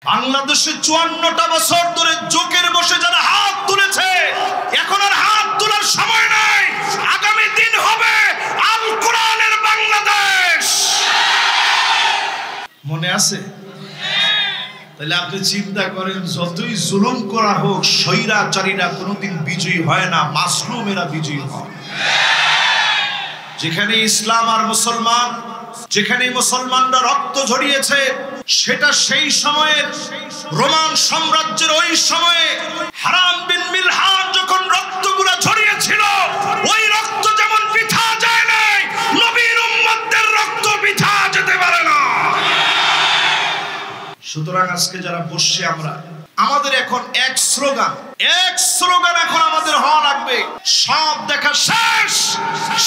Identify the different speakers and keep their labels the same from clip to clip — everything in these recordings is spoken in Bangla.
Speaker 1: বাংলাদেশে 54টা বছর ধরে জোকের বসে যারা হাত তুলেছে, এখন আর হাত তোলার সময় নাই। আগামী দিন হবে আল কোরআনের বাংলাদেশ। মনে আছে? তাহলে আপনি চিন্তা করেন, যতই জুলুম করা হোক, স্বৈরাচারীরা কোনোদিন বিজয়ী হয় না, মাসলুমেরা বিজয়ী হয়। যেখানে ইসলাম আর মুসলমান, যেখানে মুসলমানরা রক্ত ঝরিয়েছে, সেটা সেই সময়ের রোমান সাম্রাজ্যের ওই সময়ে হারাম বিন মিলহান যখন রক্তগুলো ঝরিয়েছিল, ওই রক্ত যেমন বৃথা যায় নাই, নবীর উম্মতদের রক্ত বৃথা যেতে পারে না। সুতরাং আজকে যারা বসছি আমরা, আমাদের এখন এক স্লোগান এখন আমাদের হওয়া লাগবে, সব দেখা শেষ,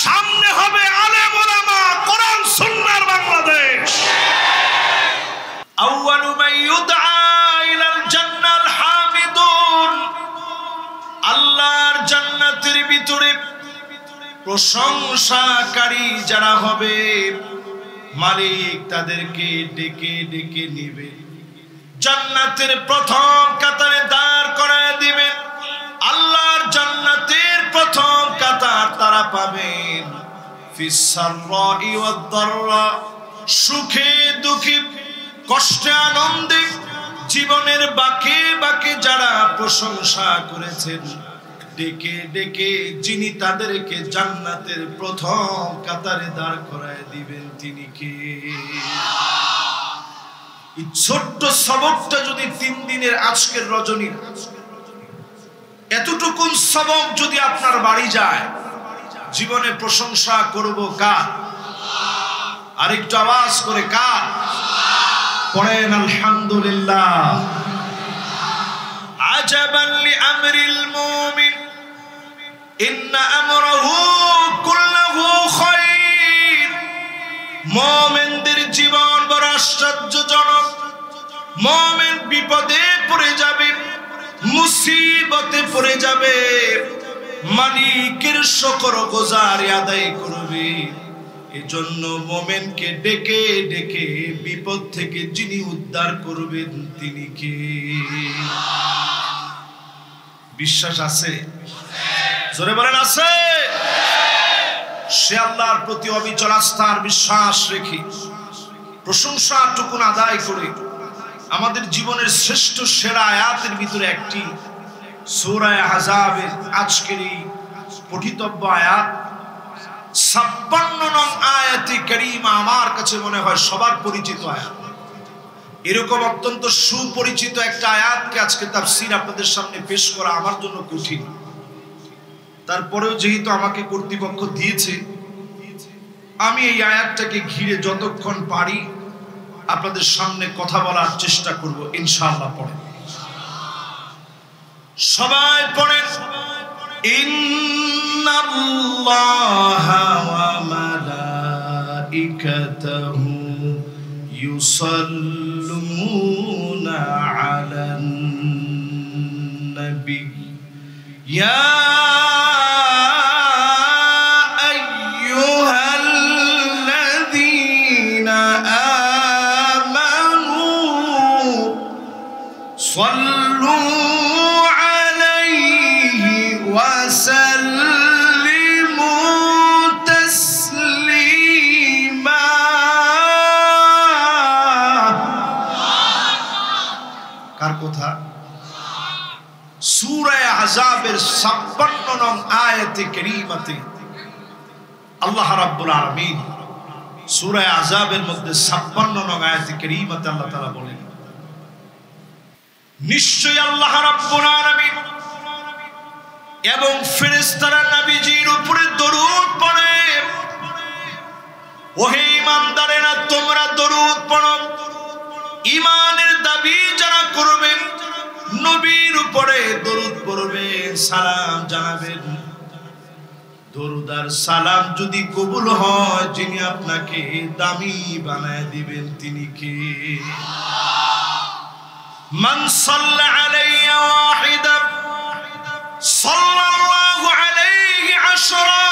Speaker 1: সামনে হবে আলেম ওলামা কোরআন সুন্নাহর বাংলাদেশ। আউয়ালু মান ইউদআ ইলাল জান্নাল হামিদুন, আল্লাহর জান্নাতের ভিতরে প্রশংসাকারী যারা হবে, মালিক তাদেরকে ডেকে ডেকে নেবে, জান্নাতের প্রথম কাতারে দাঁড় করায় দিবেন। আল্লাহর জান্নাতের প্রথম কাতার তারা পাবেন ফিস সাররাই ওয়াদ দাররা, সুখে দুঃখে, কষ্টে আনন্দে, জীবনের বাঁকে বাঁকে যারা প্রশংসা করেছেন, ডেকে ডেকে যিনি তাদেরকে জান্নাতের প্রথম কাতারে দাঁড় করায় দিবেন, তিনি কে? এই ছোট্ট সবকটা যদি 3 দিনের আজকের রজনীর এতটুকু সবক যদি আপনার বাড়ি যায়, জীবনে প্রশংসা করব কার? আর একটু আওয়াজ করে কার? পড়েন আলহামদুলিল্লাহ। আজাবান লিআমরিল মুমিন ইন্না আমরাহু কুল্লুহু খায়র, মুমিনদের জীবন বড় আশ্চর্যজনক। মুমিন বিপদে পড়ে যাবে, মুসিবতে পড়ে যাবে, মালিকের শুকরগুজারি আদায় করবে। এজন্য মুমিনকে ডেকে ডেকে বিপদ থেকে যিনি উদ্ধার করবেন, তিনি কে? বিশ্বাস আছে? জোরে বলেন আছে? সে আল্লাহর প্রতি অবিচল আস্থার বিশ্বাস রেখে প্রশংসাটুকু আদায় করে আমাদের জীবনের শ্রেষ্ঠ সেরা আয়াতের ভিতরে একটি সূরা আহজাবের আজকের এই পঠিতব্য আয়াত 56 নং আয়াতে কারীমা আমার কাছে মনে হয় সবার পরিচিত আয়াত। এরকম অত্যন্ত সুপরিচিত একটা আয়াতকে আজকে তাফসীর আপনাদের সামনে পেশ করা আমার জন্য কঠিন। তারপরেও যেহেতু আমাকে কর্তৃপক্ষ দিয়েছে, আমি এই আয়াতটাকে ঘিরে যতক্ষণ পারি আপনাদের সামনে কথা বলার চেষ্টা করব ইনশাআল্লাহ। পড়েন সবাই, পড়েন। ইন্নাল্লাহা ওয়া মালাইকাতাহু ইউসাল্লুনা আলান নবী ইয়া সূরা আহজাবের 56 নং আয়াতে কারীমাতে আল্লাহ রাব্বুল আলামিন সূরা আহজাবের মধ্যে 56 নং আয়াতে কারীমাতে আল্লাহ তাআলা বলেন, নিশ্চয়ই আল্লাহ রাব্বুল আলামিন এবং ফেরেশতারা নবীজির উপরে দরুদ পড়ে। ওহে ঈমানদারেরা, তোমরা দরুদ পড়ো। ঈমানের দাবি যারা করবেন, নবীর উপরে দরুদ পড়বেন, সালাম জানাবেন। দরুদ আর সালাম যদি কবুল হয়, যিনি আপনাকে দামি বানায় দিবেন, তিনি কে? মান সাল্লা আলাইয়া ওয়াহিদা সাল্লাল্লাহু আলাইহি আশরা,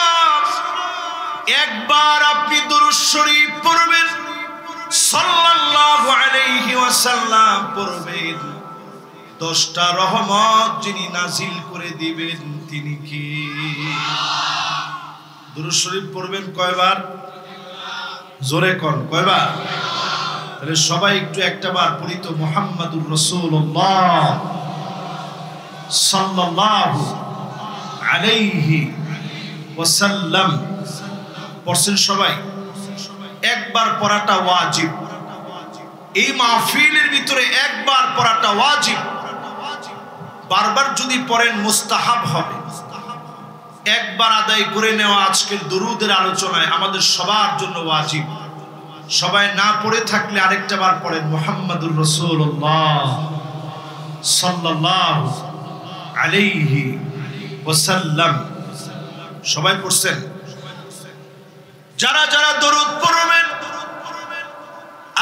Speaker 1: একবার আপনি দরুদ শরীফ পড়বেন, সাল্লাল্লাহু আলাইহি ওয়াসাল্লাম সাল্লাম পড়বেন, 10টা রহমত যিনি নাজিল করে দিবেন তিনি কি? দুরূদ শরীফ পড়বেন কয়বার? জোরে কোন কয়বার? তাহলে সবাই একটু একটা বার পড়ি তো, মুহাম্মাদুর রাসূলুল্লাহ সাল্লাল্লাহু আলাইহি ওয়াসাল্লাম পড়ছেন সবাই? একবার পড়াটা ওয়াজিব, এই মাহফিলের ভিতরে একবার পড়াটা ওয়াজিব। বারবার যদি পড়েন মুস্তাহাব হবে। একবার আদায় করে নেওয়া আজকের দুরুদের আলোচনায় আমাদের সবার জন্য ওয়াজিব। সবাই না পড়ে থাকলে আরেকটা বার পড়েন, মুহাম্মাদুর রাসূলুল্লাহ সাল্লাল্লাহু আলাইহি ওয়াসাল্লাম। সবাই পড়ছেন? যারা যারা দরুদ পড়বেন,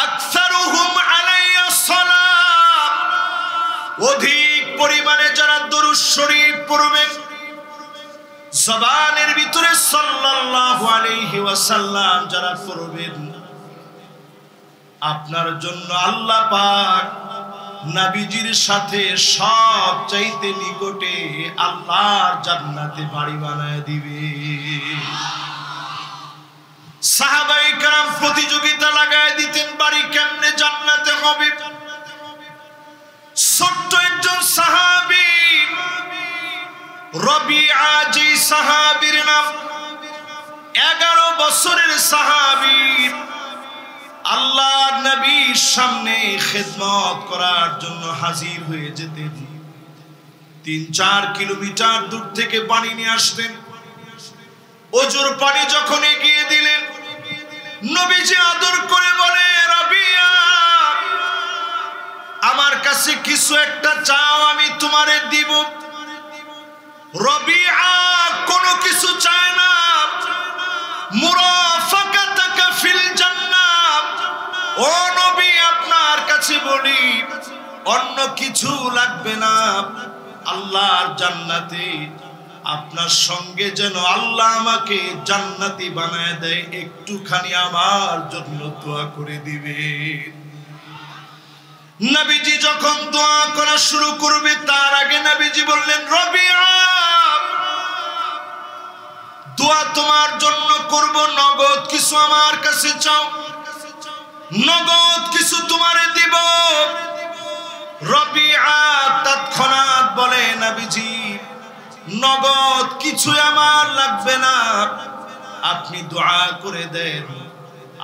Speaker 1: আকসারুহুম আলাইয়া সালাত, অধিক পরিমাণে যারা দরুদ শরীফ পড়বেন, জবানের ভিতরে সাল্লাল্লাহু আলাইহি ওয়াসাল্লাম যারা পড়বেন, আপনার জন্য আল্লাহ পাক নবীজির সাথে সব চাইতে নিকটে আল্লাহর জান্নাতে বাড়ি বানায় দিবে। সাহাবায়ে কেরাম প্রতিযোগিতা লাগায় দিতেন বাড়ি কেমনে জান্নাতে হবে। ছোট্ট একজন সাহাবী রবিআ, যে সাহাবীর নাম 11 বছরের সাহাবী, আল্লাহর নবীর সামনে খেদমত করার জন্য হাজির হয়ে যেতেন। 3-4 কিলোমিটার দূর থেকে পানি নিয়ে আসতেন। ওজুর পানি যখন এগিয়ে দিলেন, নবীজি আদর করে বলে, রবিআ, আমার কাছে কিছু একটা চাও, আমি তোমারে দিব। রবিআ কোনো কিছু চায় না, মুরাফাকাতাকা ফিল জান্নাহ। ও নবী, আপনার কাছে বলি, অন্য কিছু লাগবে না, আল্লাহর জান্নাতে আপনার সঙ্গে যেন আল্লাহ আমাকে জান্নাতি বানায় দেয়, একটুখানি আমার জন্য দোয়া করে দিবে। নবীজি যখন দোয়া করা শুরু করবে, তার আগে নবীজি বললেন, রবিআ, দোয়া তোমার জন্য করব, নগদ কিছু আমার কাছে চাও, নগদ কিছু তোমারে দিব। রবিআ তৎক্ষণাৎ বলে, নবীজি, নগদ কিছু আমার লাগবে না, আপনি দোয়া করে দেন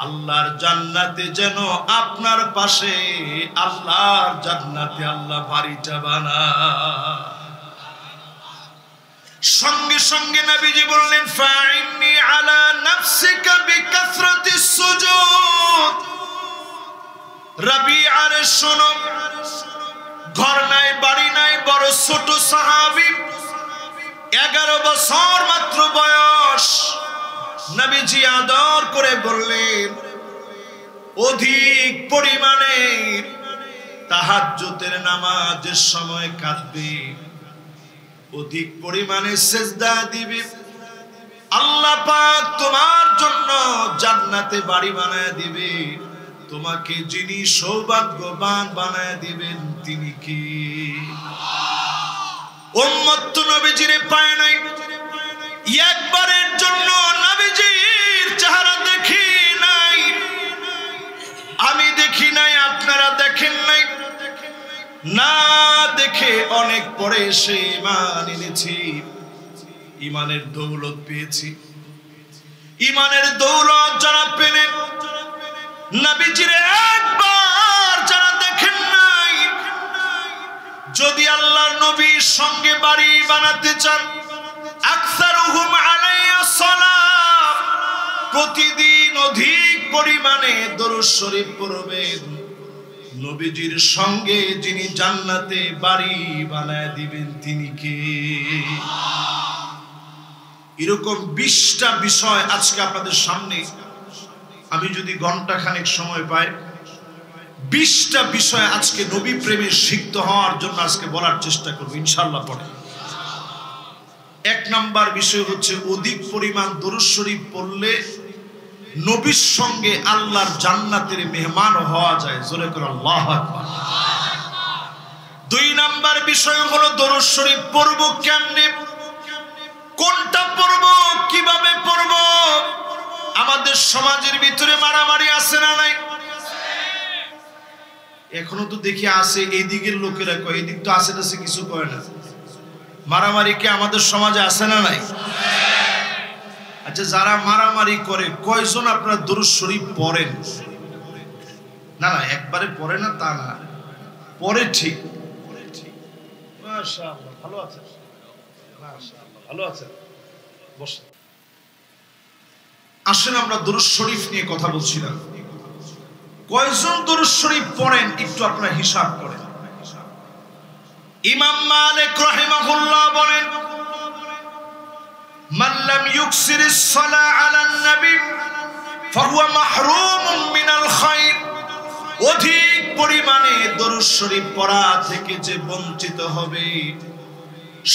Speaker 1: আল্লাহর জান্নাতে যেন আপনার পাশে আল্লাহর জান্নাতে আল্লাহ বাড়িটা বানায়। সঙ্গে সঙ্গে নবীজি বললেন, ফাইন্নি আলা নাফসিকা বিকাসরাতিস সুজুদ। রবিআ রে শোনো, ঘর নাই বাড়ি নাই, বড় ছোট সাহাবী, 11 বছর মাত্র বয়স। নবীজি আদর করে বললেন, অধিক পরিমাণে তাহাজ্জুদের নামাজের সময় কাঁদবে, অধিক পরিমাণে সেজদা দিবে, আল্লাহ পাক তোমার জন্য জান্নাতে বাড়ি বানায় দিবে। তোমাকে যিনি সৌভাগ্যবান বানায় দিবেন তিনি কি? উম্মত তো নবীজিরে পায় নাই, একবারের জন্য নবীজির চেহারা দেখি নাই, আমি দেখি নাই, আপনারা দেখেন নাই। না দেখে অনেক পরে এসে ঈমান এনেছি, ঈমানের দৌলত পেয়েছি। ঈমানের দৌলত যারা পেলেন, নবীজির একবার যারা দেখেন নাই, যদি আল্লাহর নবীর সঙ্গে বাড়ি বানাতে চান, আকসারুহুম আলাইয়া সালাত, প্রতিদিন অধিক পরিমাণে দরুদ শরীফ পড়বেন, নবীজির সঙ্গে যিনি জান্নাতে বাড়ি বানায় দিবেন তিনি কে? এরকম 20টা বিষয় আজকে আপনাদের সামনে, আমি যদি ঘন্টা খানেক সময় পাই, 20টা বিষয় আজকে নবী প্রেমে সিক্ত হওয়ার জন্য আজকে বলার চেষ্টা করব ইনশাআল্লাহ। পড়ে 1 নাম্বার বিষয় হচ্ছে, অধিক পরিমাণ দরুদ শরীফ পড়লে নবীর সঙ্গে আল্লাহর জান্নাতের মেহমান হওয়া যায়। জোরে করে আল্লাহু আকবার। 2 নাম্বার বিষয় হলো দরুদ শরীফ পড়ব কেমনে, কোনটা পড়ব, কিভাবে পড়ব। আমাদের সমাজের ভিতরে মারামারি আছে না নাই? এখনো তো দেখি আছে। এই দিকের লোকেরা কয়, এই দিক তো আছে আছে কিছু কয় না। মারামারি কি আমাদের সমাজে আছে না নাই? আচ্ছা, যারা মারামারি করে কয়জন আপনারা দরুদ শরীফ পড়েন? না না, একবারে পড়ে না তা না, পড়ে ঠিক। মাশাআল্লাহ, ভালো আছেন? মাশাআল্লাহ, ভালো আছেন? বসেন। আসেন আমরা দরুদ শরীফ নিয়ে কথা বলছিলাম। কয়জন দরুদ শরীফ পড়েন একটু আপনারা হিসাব করেন। ইমাম মালিক রাহিমাহুল্লাহ বলেন, মান লাম ইউকসিরিস সালাহ আলান নবী ফাহুয়া মাহরুমুম মিনাল খায়র। অধিক পরিমাণে দরুদ শরীফ পড়া থেকে যে বঞ্চিত হবে,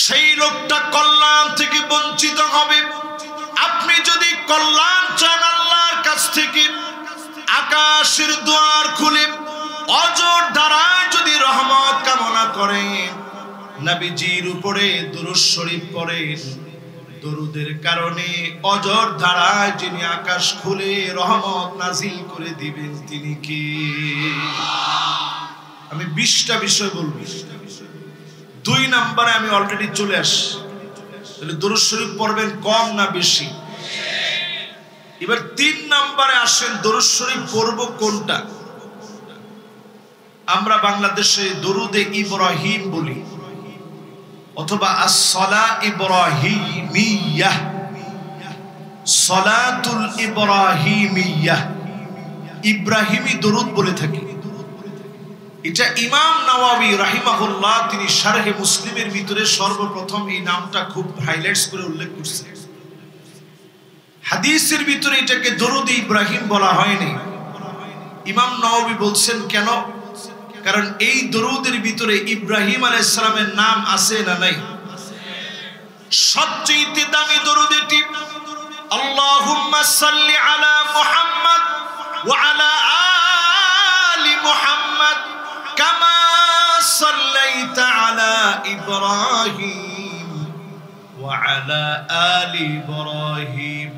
Speaker 1: সেই লোকটা কল্যাণ থেকে বঞ্চিত হবে। আপনি যদি কল্যাণ চান আল্লাহর কাছ থেকে, আকাশের দুয়ার খুলে অজর ধারায় যদি রহমত কামনা করেন, নবীজির উপরে দরুদ শরীফ পড়েন, দরুদের কারণে অজর ধারায় যিনি আকাশ খুলে রহমত নাজিল করে দিবেন তিনি কে? আমি 20টা বিষয় বলবো। 2 নম্বরে আমি অলরেডি চলে আসি। তাহলে দরুদ শরীফ পড়বেন কম না বেশি? এবার 3 নম্বরে আসেন, দরুদ শরীফ পড়ব কোনটা? আমরা বাংলাদেশে দরুদে ইব্রাহিম বলি, অথবা as-সালাহ ইব্রাহিমিয়াহ, সালাতুল ইব্রাহিমিয়াহ, ইব্রাহিমি দরুদ বলে থাকি। এটা ইমাম নাওয়াবী রাহিমাহুল্লাহ তিনি শারহে মুসলিমের ভিতরে সর্বপ্রথম এই নামটা খুব হাইলাইটস করে উল্লেখ করছেন। হাদিসের ভিতরে এটাকে দরুদ ইব্রাহিম বলা হয়নি। ইমাম নাওয়াবী বলছেন কেন? কারণ এই দরুদের ভিতরে ইব্রাহিম আলাইহিস সালামের নাম আছে না নাই? সবচেয়ে দামি দরুদ এটি, আল্লাহুম্মা সাল্লি আলা মুহাম্মদ ওয়া আলা আলি মুহাম্মদ কামা সাল্লাইতা আলা ইব্রাহিম ওয়া আলা আলি ইব্রাহিম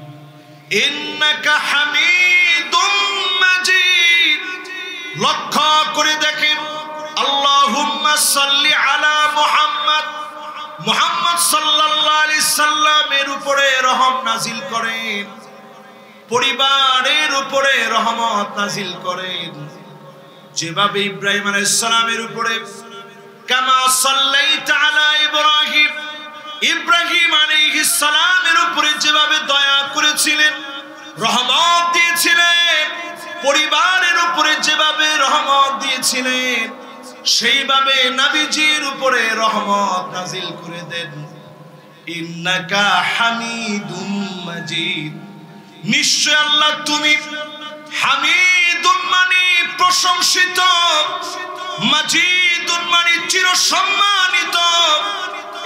Speaker 1: ইন্নাকা হামিদুম মাজিদ। লক্ষ্য করে দেখেন, আল্লাহুম্মা সাল্লি আলা মুহাম্মদ, মুহাম্মদ সাল্লাল্লাহু আলাইহি সাল্লামের উপরে রহম নাজিল করেন, পরিবারের উপরে রহমত নাজিল করেন, যেভাবে ইব্রাহিম আলাইহিস সালামের উপরে কামা সাল্লাইতা আলা ইব্রাহিম, ইব্রাহিম আলাইহিস সালামের উপরে যেভাবে দয়া করেছিলেন, রহমত দিয়েছিলেন, পরিবারের উপরে যেভাবে রহমত দিয়েছিলেন, সেইভাবে নবীজির উপরে রহমত নাজিল করে দেন। ইন্নাকা হামিদুম মাজিদ, নিশ্চয় আল্লাহ তুমি হামিদুন মানে প্রশংসিত, মাজিদুন মানে চিরসম্মানিত।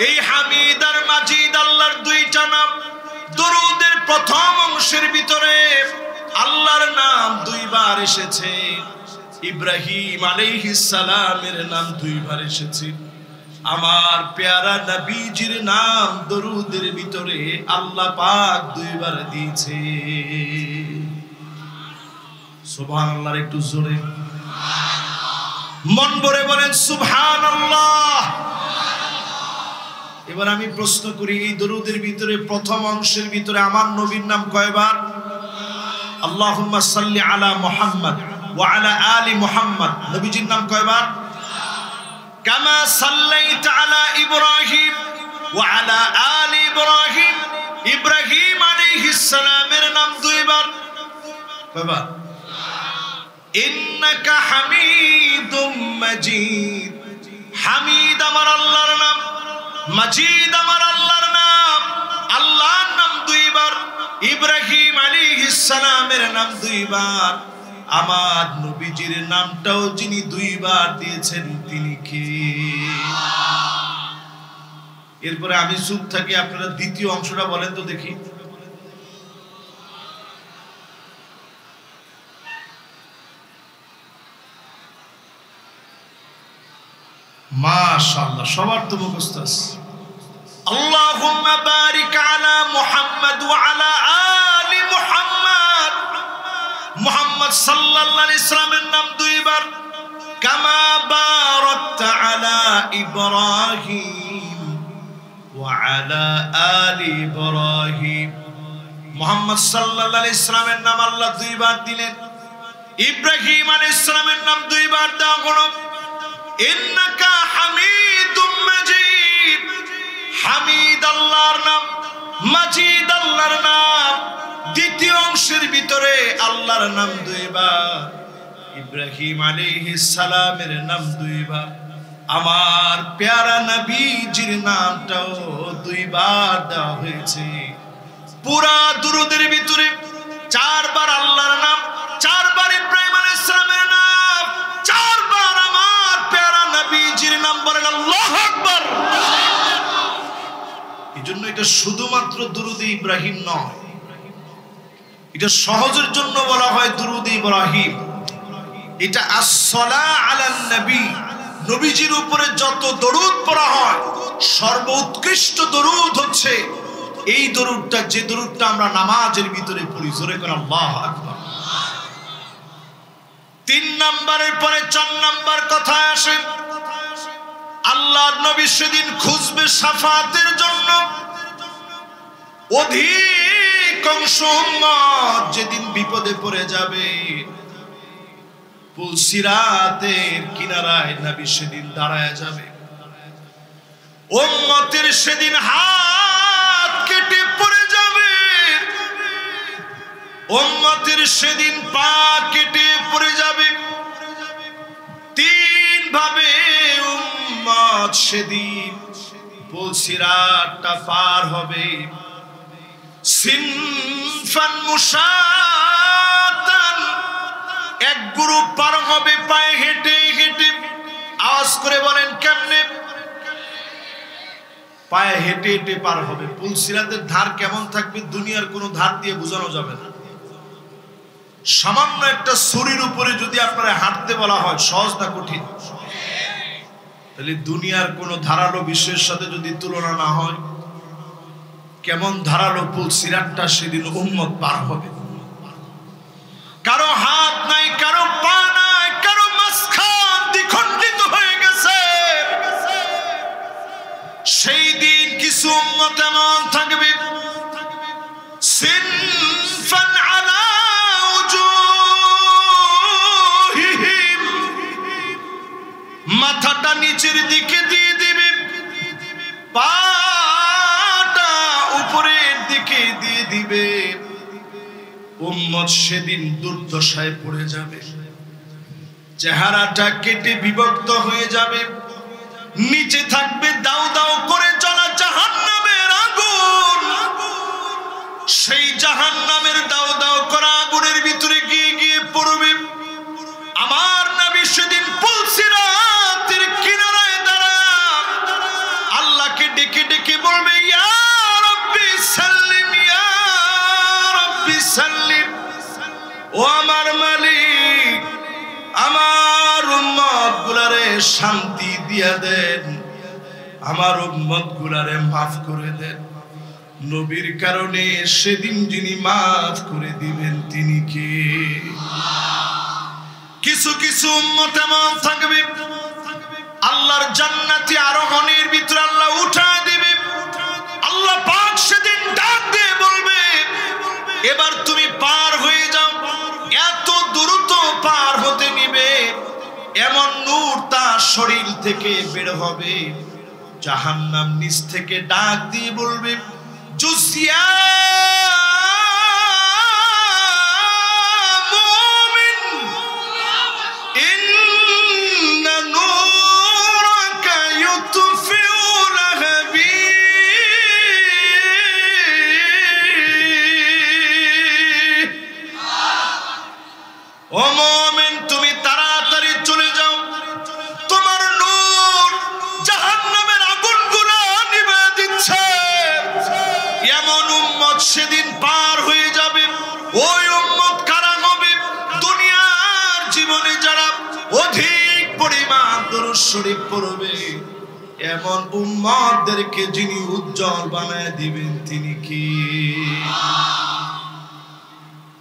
Speaker 1: এই হামিদ আর মাজিদ আল্লাহর 2টা নাম। দরুদের প্রথম অংশের ভিতরে আল্লাহর নাম 2 বার এসেছে, ইব্রাহিম আলাইহিস সালামের নাম 2 বার এসেছে। আমার পেয়ারা নবীজির নাম দরুদের ভিতরে আল্লাহ পাক 2 বার দিয়েছে। সুবহানাল্লাহ, একটু জোরে মন ভরে বলেন সুবহানাল্লাহ। এবার আমি প্রশ্ন করি, এই দরুদের ভিতরে প্রথম অংশের ভিতরে আমার নবীর নাম কয়বার? আল্লাহুম্মা সাল্লি আলা মুহাম্মদ ওয়া আলা আলি মুহাম্মদ, নবীজির নাম কয়বার? কামা সাল্লাইতা আলা ইব্রাহিম ওয়া আলা আলি ইব্রাহিম, ইব্রাহিম আলাইহিস সালামের নাম 2 বার। কয়বার? ইন্নাকা হামিদুম মাজিদ, হামিদ আমার আল্লাহর নাম, মাজিদ আমার আল্লাহর নাম। আল্লাহর নাম 2 বার, ইব্রাহিম আলাইহিস সালামের নাম 2 বার। আমার নবীজির নামটাও যিনি 2 বার দিয়েছেন তিনি কে? এরপরে আমি চুপ থাকি, আপনারা দ্বিতীয় অংশটা বলেন তো দেখি। মাশাআল্লাহ, সবার তো মুখস্থ আছে। আল্লাহুম্মা বারিক আলা মুহাম্মাদ ওয়া আলা আলি মুহাম্মাদ। মুহাম্মদ সাল্লাল্লাহু আলাইহি সাল্লামের নাম দুইবার, কামা বারাকতা আলা ইব্রাহিম ওয়া আলা আলি ইব্রাহিম। মুহাম্মদ সাল্লাল্লাহু আলাইহি সাল্লামের নাম আল্লাহ দুইবার দিলেন, ইব্রাহিম আলাইহিস সালামের নাম দুইবার দেওয়া হলো। ইন্নাকা হামিদুম মাজিদ, হামিদ আল্লাহর নাম, মাজিদ আল্লাহর নাম। দ্বিতীয় অংশের ভিতরে আল্লাহর নাম দুইবার, ইব্রাহিম আলাইহিস সালামের নাম দুইবার, আমার প্যারা নবীজির নামটাও দুইবার দেওয়া হয়েছে। পুরা দুরূদের ভিতরে চারবার আল্লাহর নাম, চারবার ইব্রাহিম আলাইহিস সালামের নাম, চারবার আমার প্যারা নবীজির নাম। বলেন আল্লাহু আকবার। এজন্য এটা শুধুমাত্র দুরূদে ইব্রাহিম নয়, এটা সহজের জন্য বলা হয় দুরূদে ইব্রাহিম। এটা আসসালা আলান নবী, নবীজির উপরে যত দরুদ পড়া হয় সর্বোৎকৃষ্ট দরুদ হচ্ছে এই দরুদটা, যে দরুদটা আমরা নামাজের ভিতরে পড়ি। জোরে করে আল্লাহু আকবার। 3 নম্বরের পরে 4 নম্বর কথা আসে। আল্লাহর নবী সেদিন খুঁজবে শাফাতের জন্য। অধিকাংশ উম্মত যেদিন বিপদে পড়ে যাবে, পুলসিরাতের কিনারায় নবী সেদিন দাঁড়ায় যাবে। উম্মতের সেদিন হাত কেটে পড়ে যাবে, উম্মতের সেদিন পা কেটে পড়ে যাবে। 3 ভাবে উম্মত সেদিন পুলসিরাতটা পার হবে। সিনফান মুশাতান, এক গ্রুপ পার হবে পায়ে হেঁটে হেঁটে। আওয়াজ করে বলেন কেমনে? পায়ে হেঁটে হেঁটে পার হবে। পুলসিরাতের ধার কেমন থাকবে দুনিয়ার কোনো ধার দিয়ে বোঝানো যাবে না। সামান্য একটা ছুরির উপরে যদি আপনারা হাঁটতে বলা হয়, সহজ না কঠিন? তাহলে দুনিয়ার কোনো ধারালো বিষয়ের সাথে যদি তুলনা না হয়, কেমন ধারালো পুলসিরাতটা সেদিন উম্মত পার হবে। কারো হাত নাই, কারো পা নাই, কারো মাঝখান দ্বিখণ্ডিত হয়ে গেছে। সেই দিন কিছু উম্মত এমন থাকবে, সিনফান আলা উজুহিহিম, মাথাটা নিচের দিকে দিয়ে দিবে, পাটা উপরের দিকে দিয়ে দিবে। উম্মত সেদিন দুর্দশায় পড়ে যাবে, চেহারাটা কেটে বিভক্ত হয়ে যাবে। নিচে থাকবে দাউ দাউ করে জ্বলা জাহান্নামের আগুন। সেই জাহান্নামের দাউ দাউ করা আগুনের ভিতরে গিয়ে গিয়ে পড়বে। আমার নবী সেদিন পুলসিরাতের কিনারায় দাঁড়ায় আল্লাহকে ডেকে ডেকে বলবে, ইয়া রাব্বি সাল্লিম, ইয়া রাব্বি সাল্লিম। ও আমার মালিক, আমার উম্মত গুলারে শান্তি দিয়া দেন, আমার উম্মত গুলারে মাফ করে দেন। নবীর কারণে সেদিন যিনি মাফ করে দিবেন তিনি কে? কিছু কিছু উম্মত এমন থাকবে, আল্লাহর জান্নাতি আরোহণের ভিতরে আল্লাহ উঠায় দিবে। আল্লাহ পাক সেদিন ডাক দিয়ে বলবে, এবার তুমি পার হয়ে যাও। এত দ্রুত পার হতে নিবে, এমন নূর তার শরীর থেকে বের হবে। জাহান্নাম নিচ থেকে ডাক দিয়ে বলবে, জুসিয়া মুমিন, ইন্না নূরাকা ইউতফিউ লাহাবি। ও মুমিন, তুমি তাড়াতাড়ি চলে যাও, তোমার নূর জাহান্নামের আগুনগুলো নিভে দিচ্ছে। এমন উম্মত সেদিন শরীফ পড়বে এমন উম্মতদেরকে যিনি উজ্জ্বল বানায় দিবেন তিনি কি?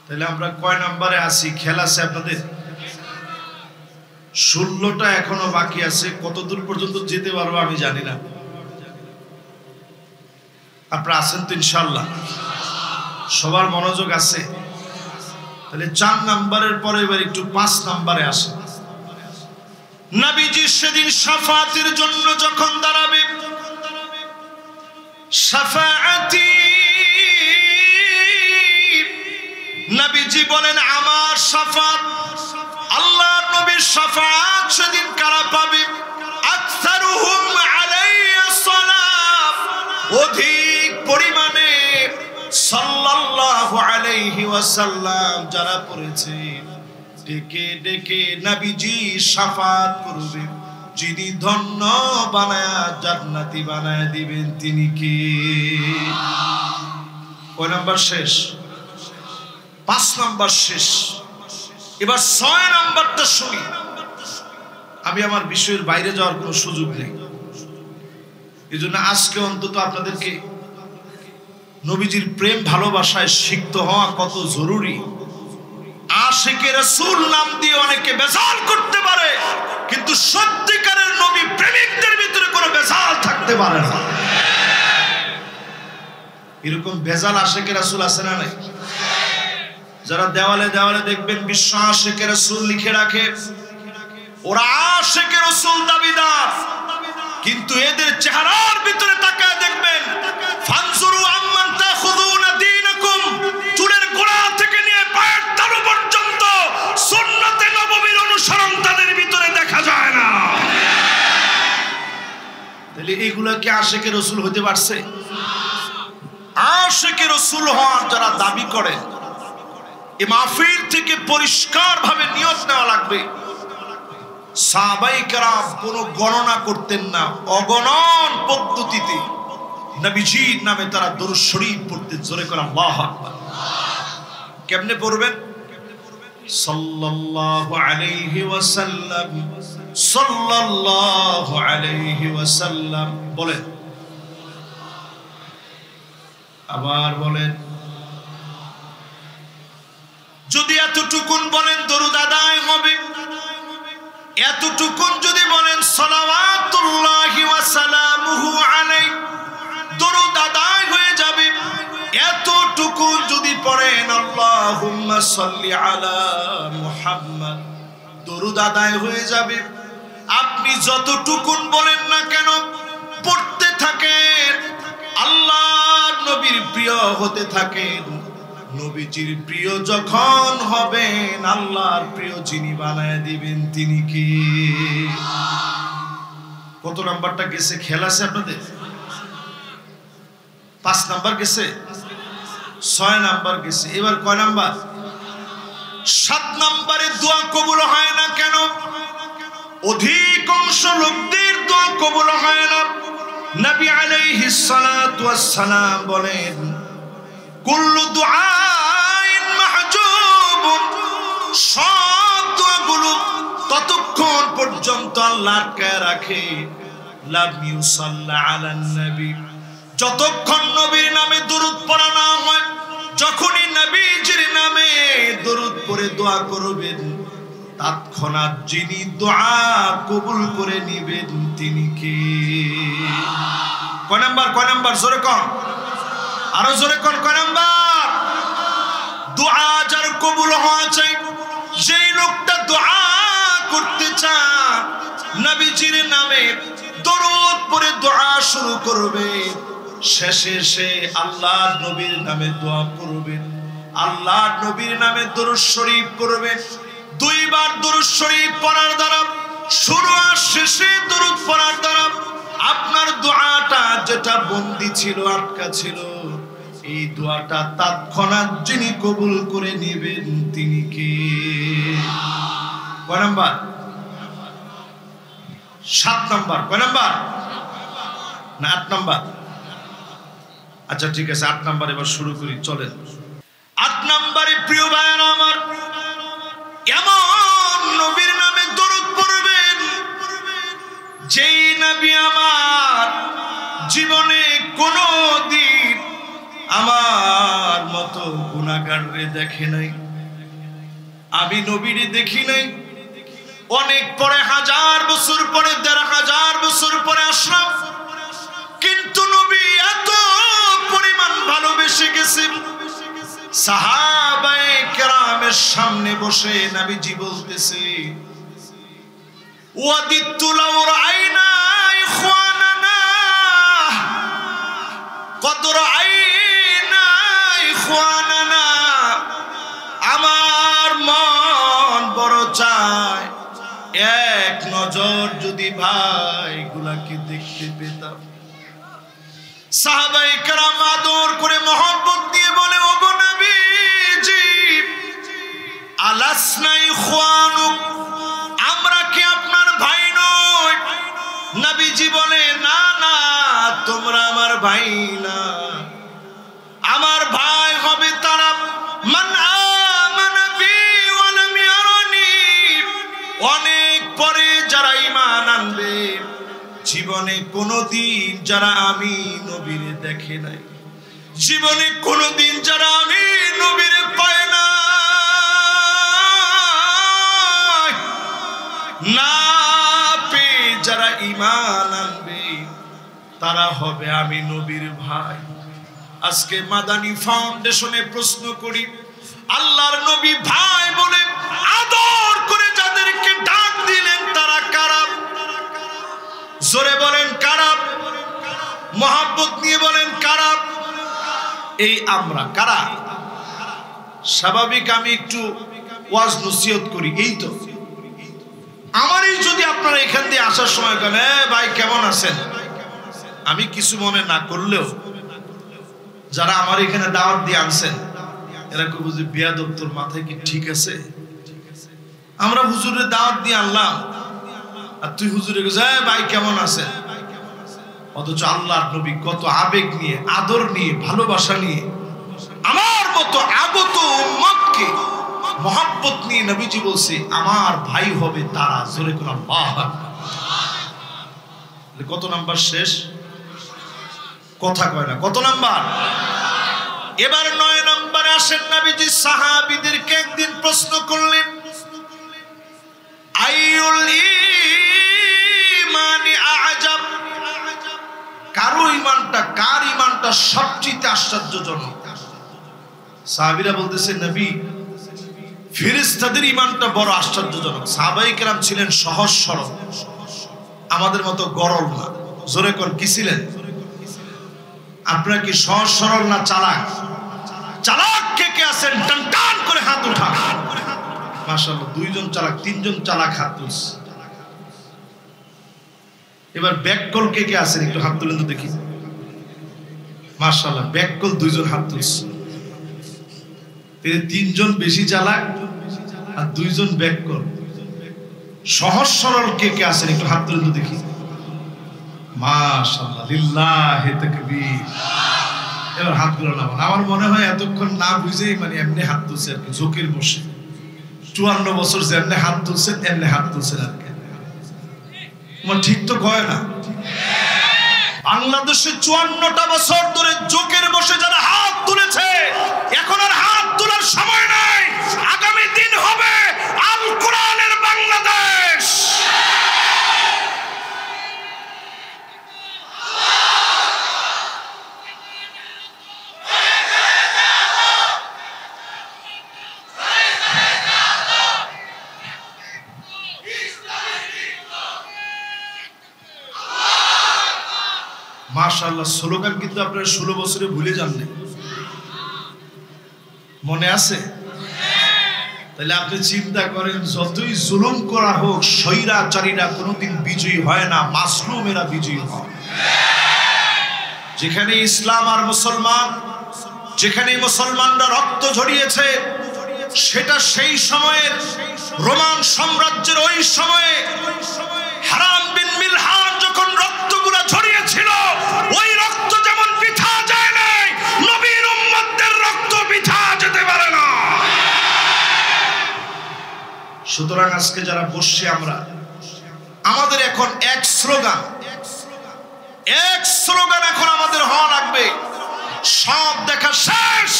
Speaker 1: তাহলে আমরা কয় নম্বরে আছি? খেয়াল আছে আপনাদের? 16টা এখনো বাকি আছে। কত দূর পর্যন্ত যেতে পারবো আমি জানি না। আপনারা আছেন তো ইনশাআল্লাহ? সবার মনোযোগ আছে? তাহলে 4 নম্বরের পরে এবার একটু 5 নম্বরে আসে। নবীজি সেদিন শাফাতের জন্য যখন দাঁড়াবে, শাফাআতি, নবীজি বলেন আমার শাফাত, আল্লাহর নবীর শাফাত সেদিন কারা পাবে? আকসারুহুম আলাইয়া সালাত, অধিক পরিমাণে সাল্লাল্লাহু আলাইহি ওয়াসাল্লাম যারা পড়েছে, ডেকে ডেকে নবীজি শাফাত করবে। যিনি ধন্য বানায়া জান্নাতি বানায়া দিবেন তিনি কি? কয় নাম্বার শেষ? 5 নাম্বার শেষ। এবার 6 নাম্বারটা শুনি। আমি আমার বিষয়ের বাইরে যাওয়ার কোনো সুযোগ নেই, এই জন্য আজকে অন্তত আপনাদেরকে নবীজির প্রেম ভালোবাসায় সিক্ত হওয়া কত জরুরি। আশিকে রাসূল নাম দিয়ে অনেকে বেজাল করতে পারে, কিন্তু সত্যিকারের নবী প্রেমিকদের ভিতরে কোনো বেজাল থাকতে পারে না। এরকম বেজাল আশিকে রাসূল আছে না নাই? যারা দেওয়ালে দেওয়ালে দেখবেন বিশ্ব আশিকে রাসূল লিখে রাখে, ওরা আশিকে রাসূল দাবিদার, কিন্তু এদের চেহারার ভিতরে তাকায় দেখবেন ফানজুরু আম্মান তাখুযুনা দীনাকুম, চুলের গোড়া থেকে নিয়ে পায়ের তালু পর্যন্ত সুন্নতে নববীর অনুসরণ তাদের ভিতরে দেখা যায় না। তাহলে এইগুলা কি আশিকে রাসূল হতে পারছে? আশিকে রাসূল হওয়ার যারা দাবি করে, এই মাহফিল থেকে পরিষ্কার ভাবে নিয়ত নেওয়া লাগবে। সাহাবায়ে কেরাম কোনো গণনা করতেন না, অগণন পদ্ধতিতে নবীজির নামে তারা দরুদ শরীফ পড়তেন। জোরে করে আল্লাহু আকবার। কেমনে পড়বেন? সাল্লাল্লাহু আলাইহি ওয়াসাল্লাম, সাল্লাল্লাহু আলাইহি ওয়াসাল্লাম বলেন, আবার বলেন। যদি এতটুকুন বলেন দরুদ আদায় হবে, এতটুকুন যদি বলেন সালাওয়াতুল্লাহি ওয়া সালামুহু আলাইহি, দরুদ আদায় হয়ে যাবে। এতটুকুন যদি পড়েন আল্লাহুম্মা সাল্লি আলা মুহাম্মদ, দরুদ আদায় হয়ে যাবে। আপনি যতটুকুন বলেন না কেন পড়তে থাকেন, আল্লাহর নবীর প্রিয় হতে থাকেন। নবীজির প্রিয় যখন হবেন, আল্লাহর প্রিয় যিনি বানায় দিবেন তিনি কি? কত নাম্বারটা গেছে খেয়াল আছে আপনাদের? 5 নাম্বার গেছে, 6 নাম্বার গেছে। এবার কয় নাম্বার? 7 নাম্বারে দোয়া কবুল হয় না কেন? অধিকাংশ লোকদের দোয়া কবুল হয় না। নবী আলাইহিস সালাতু ওয়াস সালাম বলেন, কুল্লু দুআইন মাহজুবুন, সব দোয়াগুলো ততক্ষণ পর্যন্ত আল্লাহ আটকায় রাখে লাম ইউসাল্লা আলান নবী, যতক্ষণ নবীর নামে দরুদ পড়া না হয়। যখনই নবীজির নামে দরুদ পড়ে দোয়া করবেন, তৎক্ষণাৎ যিনি দোয়া কবুল করে নিবেন তিনি কে? কয় নাম্বার? কয় নাম্বার? জোরে কর, আরো জোরে কর। কয় নাম্বার? দোয়া যার কবুল হওয়া চাই, যেই লোকটা দোয়া করতে চায় নবীজির নামে দরুদ পড়ে দোয়া শুরু করবে, শেষে সে আল্লাহর নবীর নামে দোয়া করবেন, আল্লাহর নবীর নামে দরুদ শরীফ পড়বেন। 2 বার দরুদ শরীফ পড়ার দ্বারা, শুরু আর শেষে দরুদ পড়ার দ্বারা আপনার দোয়াটা যেটা বন্দী ছিল, আটকা ছিল, এই দোয়াটা তৎক্ষণাৎ যিনি কবুল করে নেবেন তিনি কে? কয় নাম্বার? 7 নাম্বার। কয় নাম্বার? না 8 নাম্বার? আচ্ছা ঠিক আছে, 8 নাম্বার এবার শুরু করি, চলেন। 8 নাম্বারে প্রিয় ভাইরা আমার, এমন নবীর নামে দরুদ পড়বেন যেই নবী আমার জীবনে কোনদিন আমার মতো গুনাহগাররে দেখে নাই, আমি নবীরে দেখি নাই। অনেক পরে, 1000 বছর পরে, 1500 বছর পরে আসলাম, কিন্তু নবী এত পরিমাণ ভালোবেসে গেছে। সাহাবায়ে কেরামের সামনে বসে নবীজি বলতেছে, ওয়াদিতু লাউ রাআইনা ইখওয়ানানা কদ রাআইনা ইখওয়ানানা। আমার মন বড় চায় এক নজর যদি ভাইগুলাকে দেখতে পেতাম। সাহাবায়ে কেরাম আদর করে মহব্বত দিয়ে বলে, ওগো নবীজি, আলাসনা ইখওয়ানুক, আমরা কি আপনার ভাই নই? নবীজি বলে, না না, তোমরা আমার ভাই না, আমার ভাই হবে তারা মান আমানা বি ওয়া লাম ইয়ারানি, অনেক পরে যারা ঈমান আনবে, জীবনে কোনদিন যারা আমি নবীরে দেখে নাই, জীবনে কোনদিন যারা আমি নবীরে পায় না, না পেয়ে যারা ঈমান আনবে, তারা হবে আমি নবীর ভাই। আজকে মাদানী ফাউন্ডেশনে প্রশ্ন করি, আল্লাহর নবী ভাই বলে আদর করে যাদেরকে ডাক দিলেন তারা কারা? জোরে বলেন কারা? মহব্বত নিয়ে বলেন কারা? এই আমরা কারা? স্বাভাবিক আমি একটু ওয়াজ নসিহত করি, এই তো আমারই যদি আপনারা এখান দিয়ে আসার সময় বলেন, ভাই কেমন আছেন, আমি কিছু মনে না করলেও যারা আমার এখানে দাওয়াত দিয়ে আনছেন এরা খুব বুঝি বেয়াদব, তোর মাথায় কি ঠিক আছে? আমরা হুজুরের দাওয়াত দিয়ে আনলাম আর তুই হুজুরে ভাই কেমন আছেন, অথচ আল্লাহর নবী কত আবেগ নিয়ে, আদর নিয়ে, ভালোবাসা নিয়ে আমার মতো আগত উম্মতকে মহব্বত নিয়ে নবীজি বলছে আমার ভাই হবে তারা। জোরে কোন আল্লাহু আকবার। কত নাম্বার শেষ? কথা কয় না, কত নাম্বার? এবার 9 নম্বরে আসেন। নবীজি সাহাবীদেরকে একদিন প্রশ্ন করলেন, আইউল ঈমানি আ'জাব, কারো ঈমানটা, কার ঈমানটা সবচেয়ে আশ্চর্যজনক? সাহাবীরা বলতেছে, নবী ফেরেশতাদের ঈমানটা বড় আশ্চর্যজনক। সাহাবায়ে কেরাম ছিলেন সহজ সরল, আমাদের মতো গরল না। জোরে কোন কি ছিলেন? আপনারা কি সহজ সরল না চালাক? চালাক কে কে আছেন? টান টান করে হাত উঠান। মাশাআল্লাহ, 2 জন চালাক, 3 জন চালাক হাত তুলছে। এবার ব্যাককল কে কে আছেন একটু হাত তুলেন তো দেখি। মাশাআল্লাহ, ব্যাককল 2 জন হাত তুলছে। 3 জন বেশি চালাক আর 2 জন ব্যাককল। সহজ সরল কে কে আছেন একটু হাত তুলেন তো দেখি। মাশাআল্লাহ, লিল্লাহি তাকবীর। এবার হাতগুলো নামান। আমার মনে হয় এতক্ষণ না বুঝেই মানে এমনি হাত তুলছে আর কি, ঝোঁকের বসে। 54 বছর যেমনি হাত তুলছেন এমনি হাত তুলছেন আর কি। তোমার ঠিক তো কয় না? বাংলাদেশে 54টা বছর ধরে ঝোঁকের বসে যারা হাত তুলেছে, এখন আর হাত তোলার সময় নাই। আগামী দিন হবে আল কোরআনের বাংলাদেশ। মাশাআল্লাহ, স্লোগান কিন্তু আপনারা 16 বছরে ভুলে যান না, মনে আছে? তাহলে আপনি চিন্তা করেন, যতই জুলুম করা হোক, স্বৈরাচারীরা কোনোদিন বিজয়ী হয় না, মাসলুমেরা বিজয়ী হয়। যেখানে ইসলাম আর মুসলমান, যেখানে মুসলমানরা রক্ত ঝরিয়েছে, সেটা সেই সময়ের রোমান সাম্রাজ্যের ওই সময়ে হারাম বিন মিলহান যখন রক্তগুলা ঝরিয়েছিল, ওই রক্ত যেমন বৃথা যায় নাই, নবীর উম্মতদের রক্ত বৃথা যেতে পারে না। সুতরাং আজকে যারা বসছি আমাদের এখন এক স্লোগান এখন আমাদের হওয়া লাগবে, সব দেখা শেষ,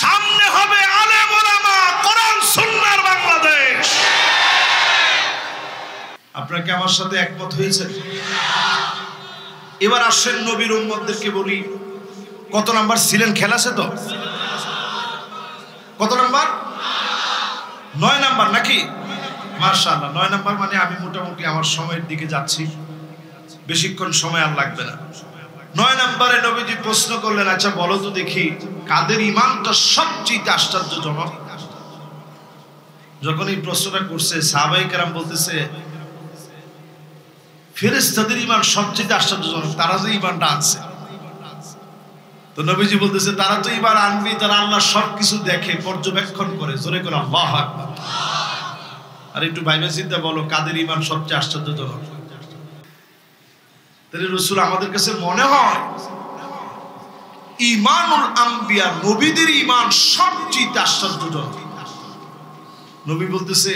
Speaker 1: সামনে হবে আলেম ওলামা কোরআন সুন্নাহর বাংলাদেশ। আপনারা কি আমার সাথে একমত হয়েছেন? এবার আসেন নবীর উম্মতদেরকে বলি, কত নাম্বার ছিলেন? খেলা আছে তো? কত নাম্বার? 9 নাম্বার নাকি? মাশাআল্লাহ, 9 নাম্বার মানে আমি মোটামুটি আমার সময়ের দিকে যাচ্ছি, বেশিক্ষণ সময় আর লাগবে না। 9 নম্বরে নবীজি প্রশ্ন করলেন, আচ্ছা বলো তো দেখি, কাদের ইমানটা সবচেয়ে আশ্চর্যজনক? যখন এই প্রশ্নটা করছে, সাহাবায়ে কেরাম বলতেছে, ফেরেশতাদের ইমান সবচেয়ে আশ্চর্যজনক, তারা যে ইমানটা আনছে। তো নবীজি বলতেছে, তারা তো ইমান আনবে, তারা আল্লাহ সবকিছু দেখে, পর্যবেক্ষণ করে। জোরে করে আল্লাহু আকবার। আর একটু ভাইবা চিন্তা বলো, কাদের ইমান সবচেয়ে আশ্চর্যজনক? তাহলে রাসূল আমাদের কাছে মনে হয় ঈমানুল আম্বিয়া, নবীদের ঈমান সবচেয়ে আশ্চর্যজনক। নবী বলতেছে,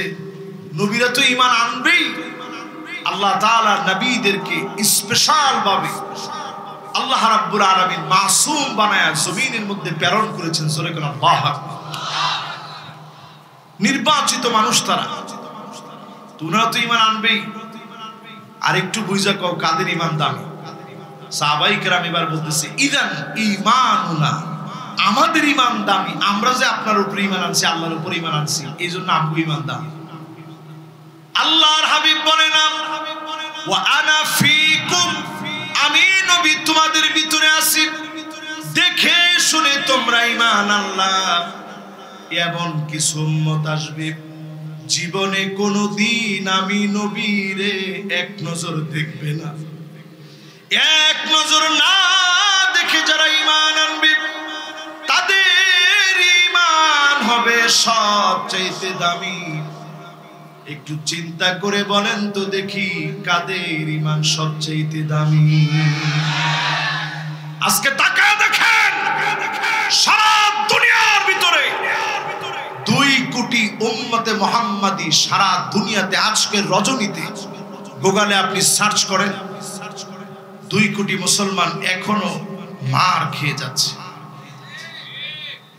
Speaker 1: নবীরা তো ঈমান আনবেই, আল্লাহ তাআলা নবীদেরকে স্পেশাল ভাবে আল্লাহ রাব্বুল আলামিন মাসুম বানায়া জমিনের মধ্যে প্রেরণ করেছেন। জোরে করে আল্লাহু আকবার। নির্বাচিত মানুষ তারা, তোমরা তো ঈমান আনবেই। আরেকটু বুঝা কও, কাদের ঈমান দামি? সাহাবায়ে কেরাম এবার বলতেছে, ইদান ঈমানুনা, আমাদের ঈমান দামি। আমরা যে আপনার উপর ঈমান আনছি, আল্লাহর উপর ঈমান আনছি, এইজন্য আমগো ঈমান দামি। আল্লাহর হাবিব বলেন, ওয়া আনা ফীকুম, আমি নবী তোমাদের ভিতরে আছি, দেখে শুনে তোমরা ঈমান আনলা। এমন কিছু উম্মত আসবে, জীবনে কোনদিন আমি নবীরে এক নজর দেখবে না। এক নজর না দেখে যারা ঈমান আনবে, তাদের ঈমান হবে সবচেয়ে দামি। একটু চিন্তা করে বলেন তো দেখি, কাদের ঈমান সবচেয়ে দামি? আজকে তাকায় দেখেন, সারা দুনিয়ার ভিতরে 2 কোটি উম্মতে মুহাম্মাদি সারা দুনিয়াতে আজকের রজনীতে গুগলে আপনি সার্চ করেন, 2 কোটি মুসলমান এখনো মার খেয়ে যাচ্ছে।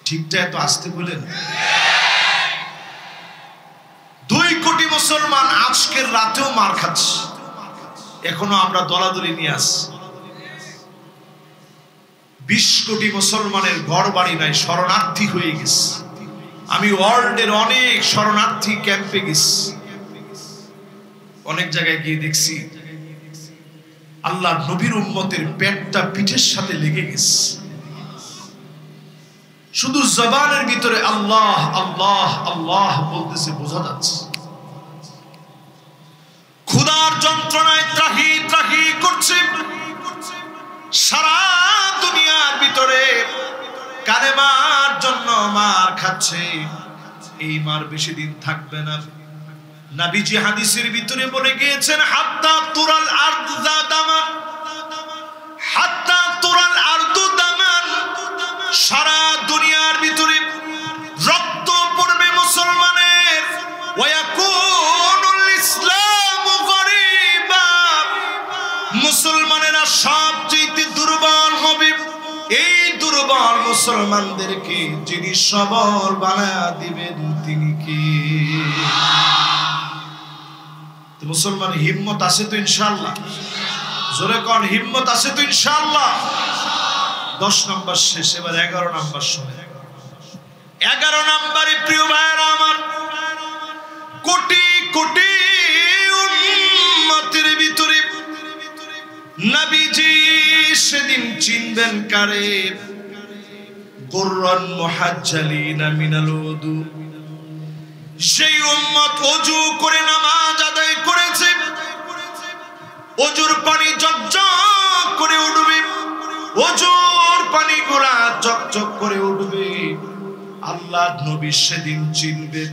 Speaker 1: ঠিকটা এত আসতে বলেন? 2 কোটি মুসলমান আজকের রাতেও মার খাচ্ছে, এখনো আমরা দলাদলি নিয়ে আসছি। 20 কোটি মুসলমানের ঘর বাড়ি নাই, শরণার্থী হয়ে গেছে। আমি ওয়ার্ল্ডের অনেক শরণার্থী ক্যাম্পে গেছি, অনেক জায়গায় গিয়ে দেখছি আল্লাহ নবীর উম্মতের পেটটা পিঠের সাথে লেগে গেছে। শুধু জবানের ভিতরে আল্লাহ আল্লাহ আল্লাহ বলতেছে, বোঝা যাচ্ছে। ক্ষুধার যন্ত্রণায় ত্রাহি ত্রাহি করছে, সারা দুনিয়ার ভিতরে কালেমার জন্য মার খাচ্ছে। এই মার বেশি দিন থাকবে না। নবীজি হাদিসের ভিতরে বলে গিয়েছেন, হাত্তা তুরাল আরদ দামান, হাত্তা তুরাল আরদু দামান, সারা দুনিয়ার ভিতরে রক্ত পড়বে মুসলমানের। ওয়ায়াকুনুল ইসলামু গরীবা, মুসলমানেরা সবচেয়ে দুর্বল হবে। এই দুর্বল মুসলমানদেরকে যিনি সবল বানায়া দিবেন তিনি কে? মুসলমান হিম্মত আছে তো ইনশাআল্লাহ? জোরে কোন হিম্মত আছে তো ইনশাআল্লাহ? 10 নম্বর শেষ, এবার 11 নম্বর শুনে। 11 নম্বরে প্রিয় ভাইরা আমার, কোটি কোটি উম্মতের ভিতরে নবীজি সেদিন চিনবেন কারে? গুররান মুহাজ্জালিনা মিনাল উযু, সেই উম্মত ওযু করে নামাজ আদায় করেছে, ওযুর পানি ঝকঝক করে উঠবে, ওযুর পানিগুলা ঝকঝক করে উঠবে। আল্লাহ নবী সেদিন চিনবেন,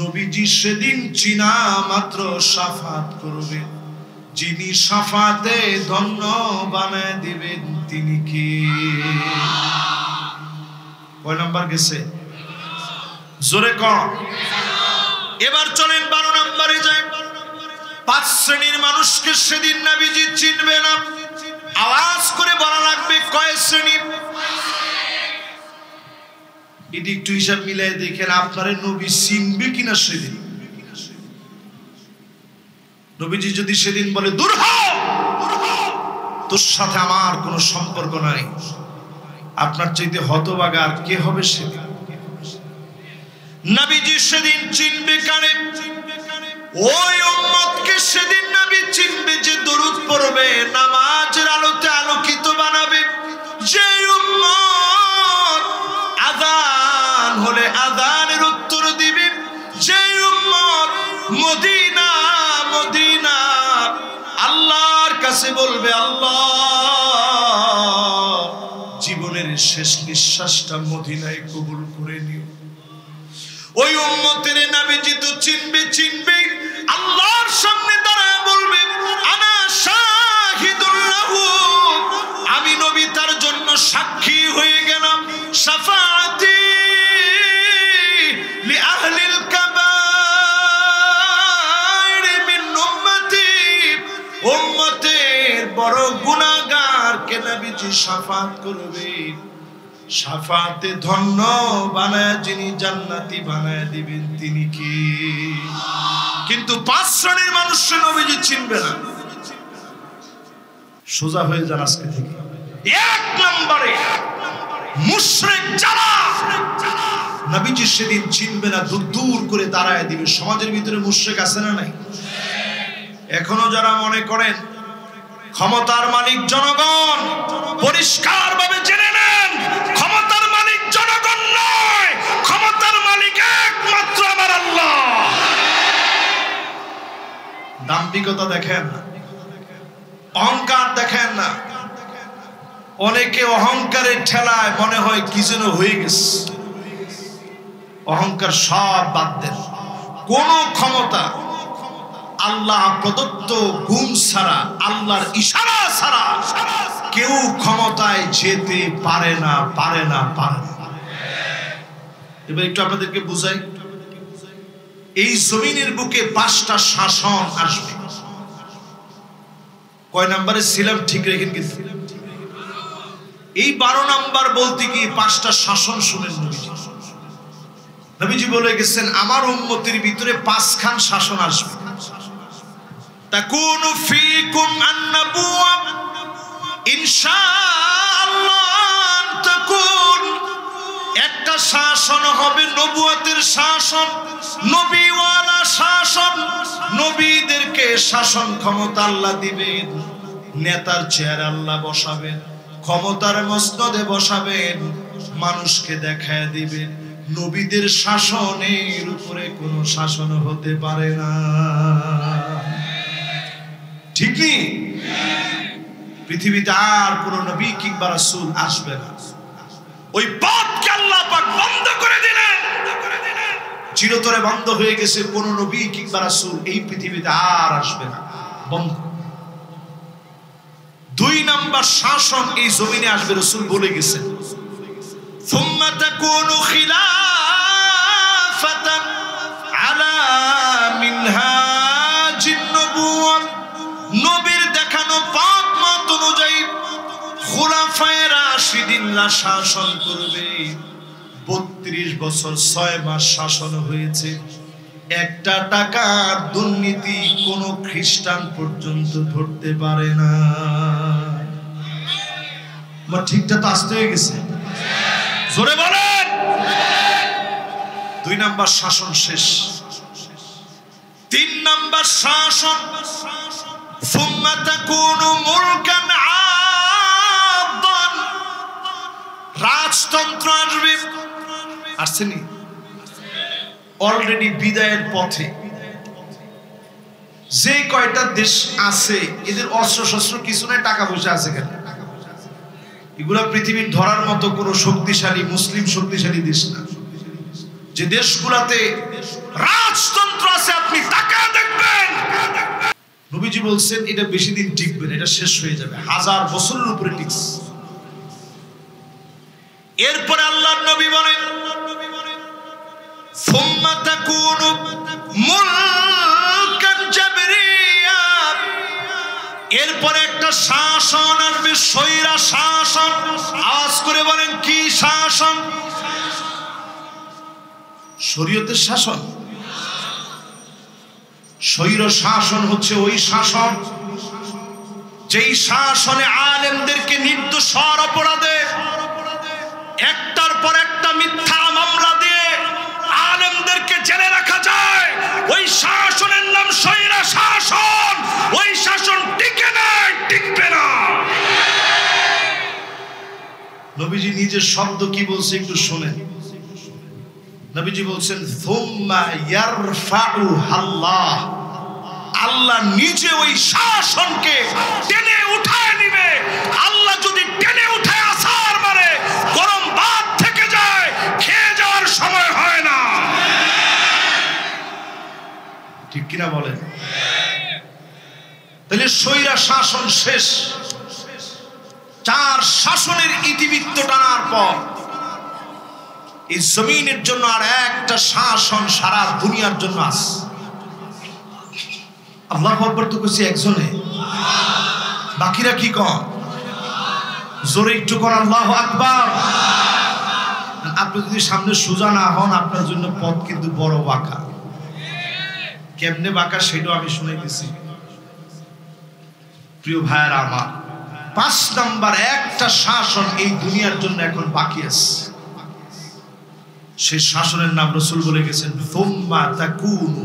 Speaker 1: নবীজি সেদিন চিনা মাত্র শাফাত করবে। যিনি শাফাতে ধন্য বানায় দিবেন তিনি কে? কয় নাম্বার গেছে? জোরে কর। এবার চলেন 12 নম্বরে যাই। পাঁচ শ্রেণীর মানুষকে সেদিন নবীজি চিনবে না। আওয়াজ করে বলা লাগবে কয় শ্রেণী? এটি একটু হিসাব মিলাই দেখেন আপনারে নবী চিনবে কিনা সেদিন। নবীজি যদি সেদিন বলে দূর হও, তোর সাথে আমার কোনো সম্পর্ক নাই, আপনার চাইতে হতভাগা আর কে হবে সেদিন? নবীজি সেদিন চিনবে কারে? ওই উম্মতকে সেদিন নবী চিনবে যে দরুদ পড়বে, নামাজের আলোতে আলোকিত বানাবে। যে উম্মত আযান হলে আযানের উত্তর দিবে, যে উম্মত মদিনা মদিনা আল্লাহর কাছে বলবে আল্লাহ জীবনের শেষ নিঃশ্বাসটা মদিনায় কবুল করে নিও। ওই উম্মতের নবীজি তো চিনবে আল্লাহর সামনে দাঁড়ায় বলবে আনা শাহিদুল্লাহু, আমি নবী তার জন্য সাক্ষী হয়ে গেলাম। শাফাআতি লি আহলিল কাবাইর মিন উম্মতি, উম্মতের বড় গুনাহগারকে নবীজি শাফাত করবে। শাফাতে ধন্য বানায় যিনি জান্নাতি বানায় দিবেন তিনি কি? কিন্তু পাঁচ শ্রেণীর মানুষকে নবীজি চিনবে না। সোজা হয়ে যান আজকে থেকে। এক নম্বরে মুশরিক যারা, নবীজি সেদিন চিনবে না, দূর দূর করে দাঁড়ায় দিবে। সমাজের ভিতরে মুশরিক আছে না নাই? এখনো যারা মনে করেন ক্ষমতার মালিক জনগণ, পরিষ্কার ভাবে জেনে নেন ক্ষমতার মালিক জনগণ নয়, ক্ষমতার মালিক একমাত্র আমার আল্লাহ। দাম্ভিকতা দেখেন না, অহংকার দেখেন না। অনেকে অহংকারের ঠেলায় মনে হয় কি যেন হয়ে গেছে। অহংকার সব বাদ দেন। কোন ক্ষমতা আল্লাহ প্রদত্ত গুণ ছাড়া, আল্লাহর ইশারা ছাড়া কেউ ক্ষমতায় যেতে পারে না। এবার একটু আপনাদেরকে বুঝাই। এই জমিনের বুকে 5টা শাসন আসবে। কয় নম্বরে ছিলাম ঠিক রেখেন কিন্তু। এই 12 নাম্বার বলতে কি 5টা শাসন শুনেন নবীজি। নবীজি বলে গেছেন আমার উম্মতের ভিতরে 5খান শাসন আসবে। তাকুনু ফীকুম আন-নাবুওয়া ইনশাআল্লাহ তাকুন, একটা শাসন হবে নবুয়তের শাসন, নবীওয়ালা শাসন। নবীদেরকে শাসন ক্ষমতা আল্লাহ দিবেন, নেতার চেয়ারে আল্লাহ বসাবেন, ক্ষমতার মসনদে বসাবেন, মানুষকে দেখায় দিবেন নবীদের শাসনের উপরে কোনো শাসন হতে পারে না। ঠিক কি? পৃথিবীতে আর কোন নবী কিংবা রাসূল আসবে না। ওই পথকে আল্লাহ পাক বন্ধ করে দিলেন, চিরতরে বন্ধ হয়ে গেছে। কোন নবী কিংবা রাসূল এই পৃথিবীতে আর আসবে না, বন্ধ। 2 নাম্বার শাসন এই জমিনে আসবে, রাসূল বলে গেছেন সুম্মা তাকুনু খিলাফাতান আলা মিনহাজিন নবুওয়া, নবীর দেখানো পথ মত অনুযায়ী খুলাফায়ে রাশিদিনরা শাসন করবে। 32 বছর 6 মাস শাসন হয়েছে। একটা টাকার দুর্নীতি কোন খ্রিস্টান পর্যন্ত ধরতে পারে না। ঠিকটা তো আসতে হয়ে গেছে, জোরে বলেন। 2 নাম্বার শাসন শেষ। 3 নাম্বার শাসন সুম্মা তাকুনু মুলকান আদান, রাজতন্ত্র আসবে। আসছেনি অলরেডি বিদায়ের পথে। যে কয়টা দেশ আছে এদের অস্ত্র শস্ত্র কিছু নাই, টাকা পয়সা আছে কেন? এগুলা পৃথিবীর ধরার মতো কোনো শক্তিশালী মুসলিম শক্তিশালী দেশ না। যে দেশগুলাতে রাজতন্ত্র আছে আপনি টাকা দেখবেন। নবীজি বলছেন এটা বেশি দিন টিকবে না, এটা শেষ হয়ে যাবে। 1000 বছরের উপরে টিকছে। এরপরে আল্লাহর নবী বলেন সুম্মা তাকুনু মুলকান জাবরিয়া এরপরে একটা শাসন আসবে, স্বৈরা শাসন। আওয়াজ করে বলেন কি শাসন? শরীয়তের শাসন। স্বৈর শাসন হচ্ছে ওই শাসন যেই শাসনে আলেমদেরকে নির্দোষর অপরাধে একটার পর একটা মিথ্যা মামলা দিয়ে আলেমদেরকে জেলে রাখা যায়। ওই শাসনের নাম স্বৈরা শাসন। ওই শাসন টিকে নাই, টিকবে না। নবীজি নিজের শব্দ কি বলছে একটু শুনেন। নবীজি বলছেন সুম্মা ইয়ারফাউ আল্লাহ, আল্লাহ নিজে ওই শাসনকে টেনে উঠায় নিবে। আল্লাহ যদি টেনে উঠায় আসার মানে গরম ভাত থেকে যায়, খেয়ে যাওয়ার সময় হয় না। ঠিক কিনা বলেন? তাহলে স্বৈরা শাসন শেষ। 4 শাসনের ইতিবৃত্ত টানার পর এই জমিনের জন্য আর একটা শাসন সারা দুনিয়ার জন্য আছে। আল্লাহু আকবার তো কইছি একজনে, বাকিরা কি কন? জোরে একটু কর আল্লাহু আকবার। আপনি যদি সামনে সোজা না হন আপনার জন্য পথ কিন্তু বড় বাঁকা। কেমনে বাঁকা সেটাও আমি শুনাইতেছি। প্রিয় ভাইয়েরা আমার, 5 নাম্বার একটা শাসন এই দুনিয়ার জন্য এখন বাকি আছে। সেই শাসনের নাম রাসূল বলে গেছেন সুম্মা তাকুনু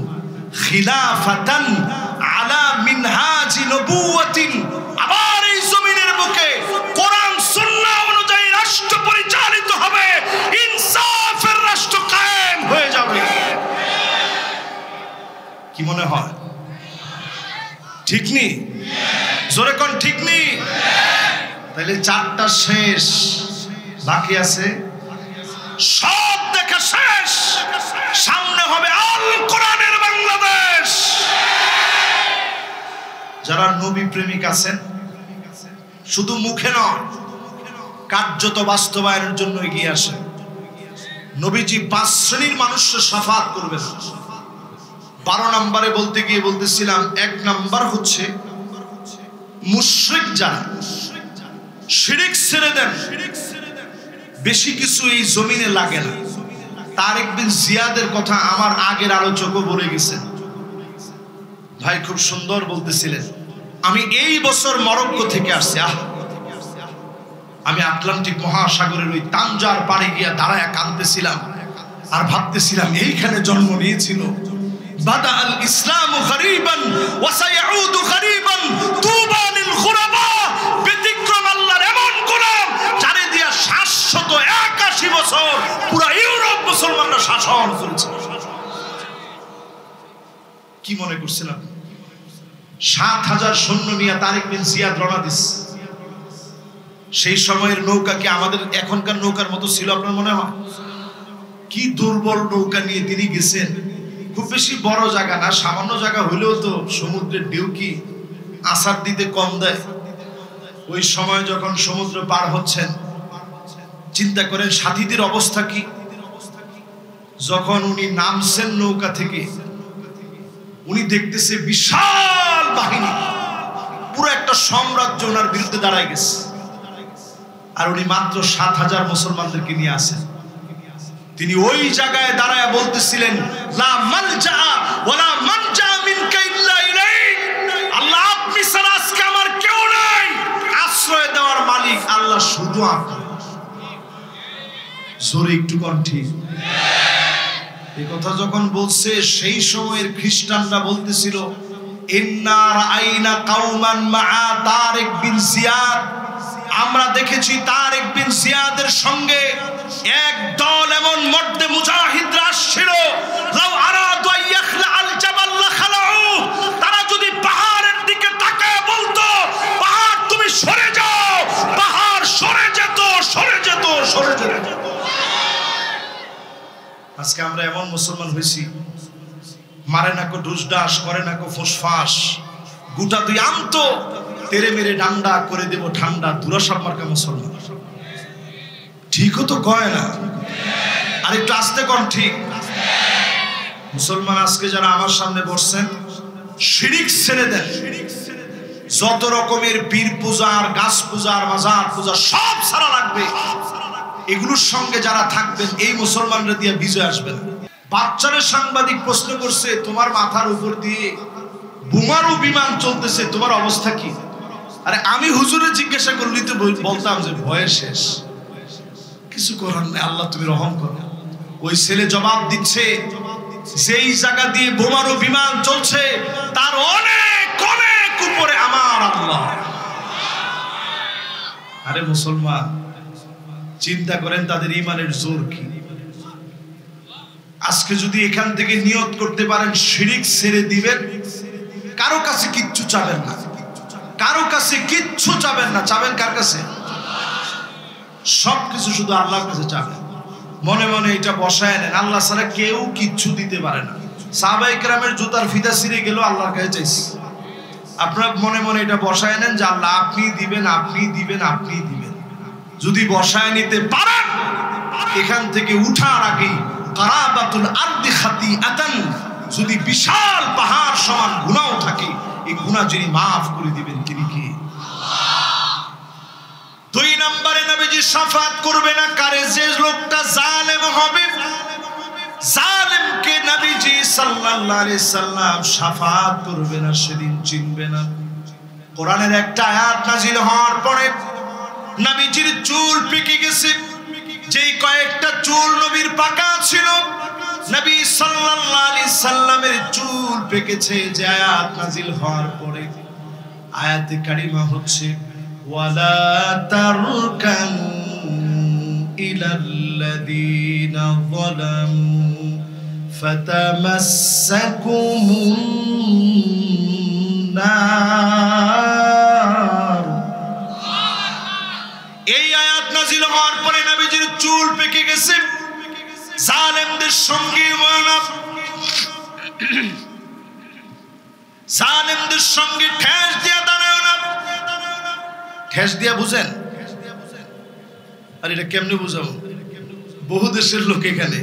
Speaker 1: খিলাফাতান আলা মিনহাজি নবুওয়াতিন। আবার এই জমিনের বুকে কোরআন সুন্নাহ অনুযায়ী রাষ্ট্র পরিচালিত হবে, ইনসাফের রাষ্ট্র কায়েম হয়ে যাবে। কি মনে হয় ঠিক নেই? জোরে কোন ঠিক নেই? তাহলে 4টা শেষ, বাকি আছে সব দেখা শেষ। সামনে হবে আল কোরআনের বাংলাদেশ। যারা নবী প্রেমিক আছেন শুধু মুখে নয় কার্যত বাস্তবায়নের জন্য এগিয়ে আসেন। নবীজি 5 শ্রেণীর মানুষের শাফাত করবেন। 12 নম্বরে বলতে গিয়ে বলতেছিলাম 1 নাম্বার হচ্ছে মুশরিক যারা শিরক ছেড়ে দেন, বেশি কিছু এই জমিনে লাগে না। তারেক বিন জিয়াদের কথা আমার আগের আলোচকও বলে গেছেন। ভাই খুব সুন্দর বলতেছিলেন, আমি এই বছর মরক্কো থেকে আসছি। আমি আটলান্টিক মহাসাগরের ওই তানজার পাড়ে গিয়া দাঁড়ায় কাঁদতেছিলাম আর ভাবতেছিলাম এইখানে জন্ম নিয়েছিল। বাদা আল ইসলামু গরীবান ওয়া সায়াউদু গরীবান তুবা লিল গুরাবা। ব্যতিক্রম আল্লাহর এমন গোলাম যারে দিয়া 781 বছর পুরো ইউরোপ মুসলমানরা শাসন করেছে। কি মনে করছিলাম 7000 সৈন্য নিয়ে তারেক বিন জিয়াদ রওনা দিছে। সেই সময়ের নৌকা কি আমাদের এখনকার নৌকার মতো ছিল আপনার মনে হয়? কি দুর্বল নৌকা নিয়ে তিনি গেছেন। খুব বেশি বড় জায়গা না, সামান্য জায়গা হইলেও তো সমুদ্রের ঢেউ কি আছাড় দিতে কম দেয়। ওই সময় যখন সমুদ্র পার হচ্ছেন চিন্তা করেন সাথীদের অবস্থা কি। যখন উনি নামছেন নৌকা থেকে উনি দেখতেছে বিশাল বাহিনী, পুরো একটা সাম্রাজ্য ওনার বিরুদ্ধে দাঁড়ায় গেছে। আর উনি মাত্র 7000 মুসলমানদেরকে নিয়ে আসেন। তিনি ওই জায়গায় দাঁড়ায় বলতেছিলেন লা মালজা ওয়ালা মানজা মিনকা ইল্লা ইলাইক। আল্লাহ আপনি ছাড়া আজকে আমার কেউ নাই, আশ্রয় দেওয়ার মালিক আল্লাহ শুধু আপনি। জোরে একটু কণ্ঠে এই কথা যখন বলছে সেই সময়ের খ্রিস্টানরা বলতেছিল ইন্না রাআইনা কাওমান মাআ তারিক বিন জিয়াদ। আমরা দেখেছি তারেক বিন জিয়াদের সঙ্গে এক দল এমন মর্দে মুজাহিদরা আসছিল, লাউ আরাদু আইয়াখলা আল জাবাল লাখালাউ। তারা যদি পাহাড়ের দিকে তাকায় বলতো পাহাড় তুমি সরে যাও, পাহাড় সরে যেত, সরে যেত, সরে যেত। আজকে আমরা এমন মুসলমান হয়েছি, মারে না কো ঢুসডাস, করে না কো ফুসফাস, গোটা দুই আমতো তেরে মেরে ডান্ডা করে দেব ঠান্ডা, দুরাসাব মার্কা মুসলমান। ঠিকও তো কয় না, আর একটু আস্তে কন ঠিক। মুসলমান আজকে যারা আমার সামনে বসছেন শিরিক ছেড়ে দেন, যত রকমের পীর পূজার, গাছ পূজার, মাজার পূজা সব ছাড়া লাগবে। এগুলোর সঙ্গে যারা থাকবেন এই মুসলমানরা দিয়ে বিজয় আসবেন। বাচ্চারা সাংবাদিক প্রশ্ন করছে, তোমার মাথার উপর দিয়ে বোমারু বিমান চলতেছে, তোমার অবস্থা কি? আরে আমি হুজুরে জিজ্ঞাসা করলি তো বলতাম যে ভয়ে শেষ, কিছু করার নেই, আল্লাহ তুমি রহম করো। ওই ছেলে জবাব দিচ্ছে, যেই জায়গা দিয়ে বোমারু বিমান চলছে তার অনেক অনেক উপরে আমার আল্লাহ। আরে মুসলমান, চিন্তা করেন তাদের ঈমানের জোর কি। আজকে যদি এখান থেকে নিয়ত করতে পারেন শিরিক ছেড়ে দিবেন, কারো কাছে কিচ্ছু চাবেন না, কারো কাছে কিচ্ছু চাবেন না। চাবেন কার কাছে? সবকিছু শুধু আল্লাহর কাছে চাবেন। মনে মনে এটা বসায় নেন, আল্লাহ ছাড়া কেউ কিচ্ছু দিতে পারে না। সাহাবায়ে কেরামের জুতার ফিতা ছিঁড়ে গেল, আল্লাহর কাছে চাইছে। আপনারা মনে মনে এটা বসায় নেন যে আল্লাহ আপনি দিবেন, আপনি দিবেন, আপনি দিবেন। যদি বসায় নিতে পারেন, এখান থেকে উঠার আগে কারাবাতুল আরদি খাতিআতান, যদি বিশাল পাহাড় সমান গুনাহ থাকে, এই গুনাহ যিনি মাফ করে দিবেন তিনি কি? দুই নম্বরে নবীজি শাফাত করবে না কারে? যে লোকটা জালেম হবে, জালেমকে নবীজি সাল্লাল্লাহু আলাইহি সাল্লাম শাফাত করবে না, সেদিন চিনবে না। কোরআনের একটা আয়াত নাযিল হওয়ার পরে নবীজির চুল পেকে গেছে। যেই কয়েকটা চুল নবীর পাকা ছিল, নবী সাল্লাল্লাহু আলাইহি সাল্লামের চুল পেকেছে। যে আয়াত নাযিল হওয়ার পরে আয়াতে কারিমা হচ্ছে ওয়ালা তারকানু ইলাল্লাযীনা যালামু ফাতামাসসাকুমুন নার। এই আয়াত নাযিল হওয়ার পরে নবীজির চুল পেকে গেছে। জালেমদের সঙ্গে জালেমদের সঙ্গে ঠেস দিয়া দাঁড়ায় না। ঠেস দিয়া বুঝেন? আর এটা কেমনে বুঝাবো? বহু দেশের লোক এখানে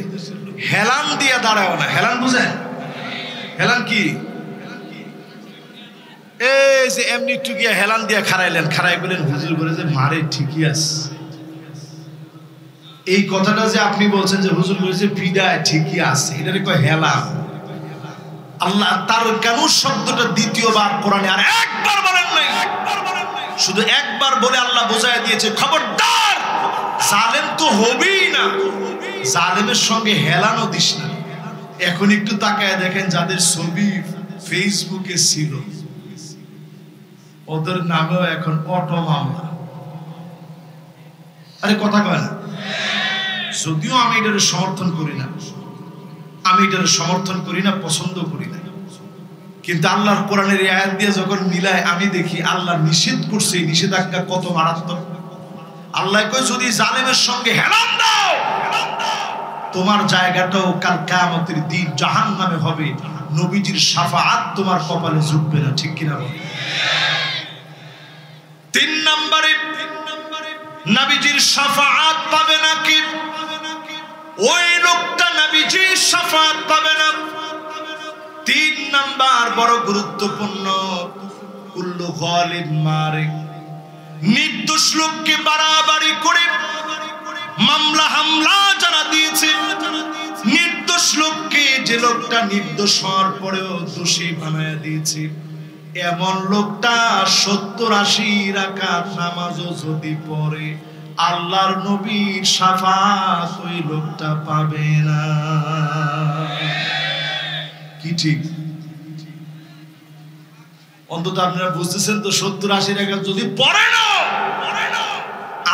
Speaker 1: হেলান দিয়া দাঁড়ায় না। হেলান বুঝেন? হেলান কি? এই যে এমনি একটু গিয়া হেলান দিয়া খারাইলেন, খারাই বলেন হুজুর বলে যে মারে ঠিকই আছে। এই কথাটা যে আপনি বলছেন যে হুজুর বলেছে বিদায় ঠিকই আছে, এটারে কয় হেলান। আল্লাহ তার কেন শব্দটা দ্বিতীয়বার কোরআনে আর একবার বলেন নাই, শুধু একবার বলে আল্লাহ বোঝায় দিয়েছে খবরদার জালেম তো হবেই না, জালেমের সঙ্গে হেলানো দিস না। এখন একটু তাকায় দেখেন যাদের ছবি ফেসবুকে ছিল ওদের নামেও এখন অটো মামলা। আরে কথা কয় না? যদিও আমি এটার সমর্থন করি না, আমি এটার সমর্থন করি না, পছন্দ করি না, কিন্তু আল্লাহর কোরআনের আয়াত দিয়ে যখন মিলায় আমি দেখি আল্লাহ নিষেধ করছে, এই নিষেধাজ্ঞা কত মারাত্মক। আল্লাহ কয় যদি জালেমের সঙ্গে হেলান দাও তোমার জায়গাটাও কাল কিয়ামতের দিন জাহান্নামে হবে, নবীজির শাফাআত তোমার কপালে জুটবে না। ঠিক কিনা বল? তিন নম্বরে নবীজির শাফাআত পাবে না কি? ওই লোকটা নবীজির শাফাআত পাবে না। তিন নাম্বার বড় গুরুত্বপূর্ণ, কুল্লু যালিম মারিক, নির্দোষ লোককে বাড়াবাড়ি করে মামলা হামলা যারা দিয়েছে, নির্দোষ লোককে, যে লোকটা নির্দোষ হওয়ার পরেও দোষী বানায় দিয়েছে, এমন লোকটা 70-80 রাকাত নামাজও যদি পড়ে আল্লাহর নবীর শাফাত ওই লোকটা পাবে না। কি ঠিক? অন্তত আপনারা বুঝতেছেন তো? 70-80 রাকাত যদি পড়ে না,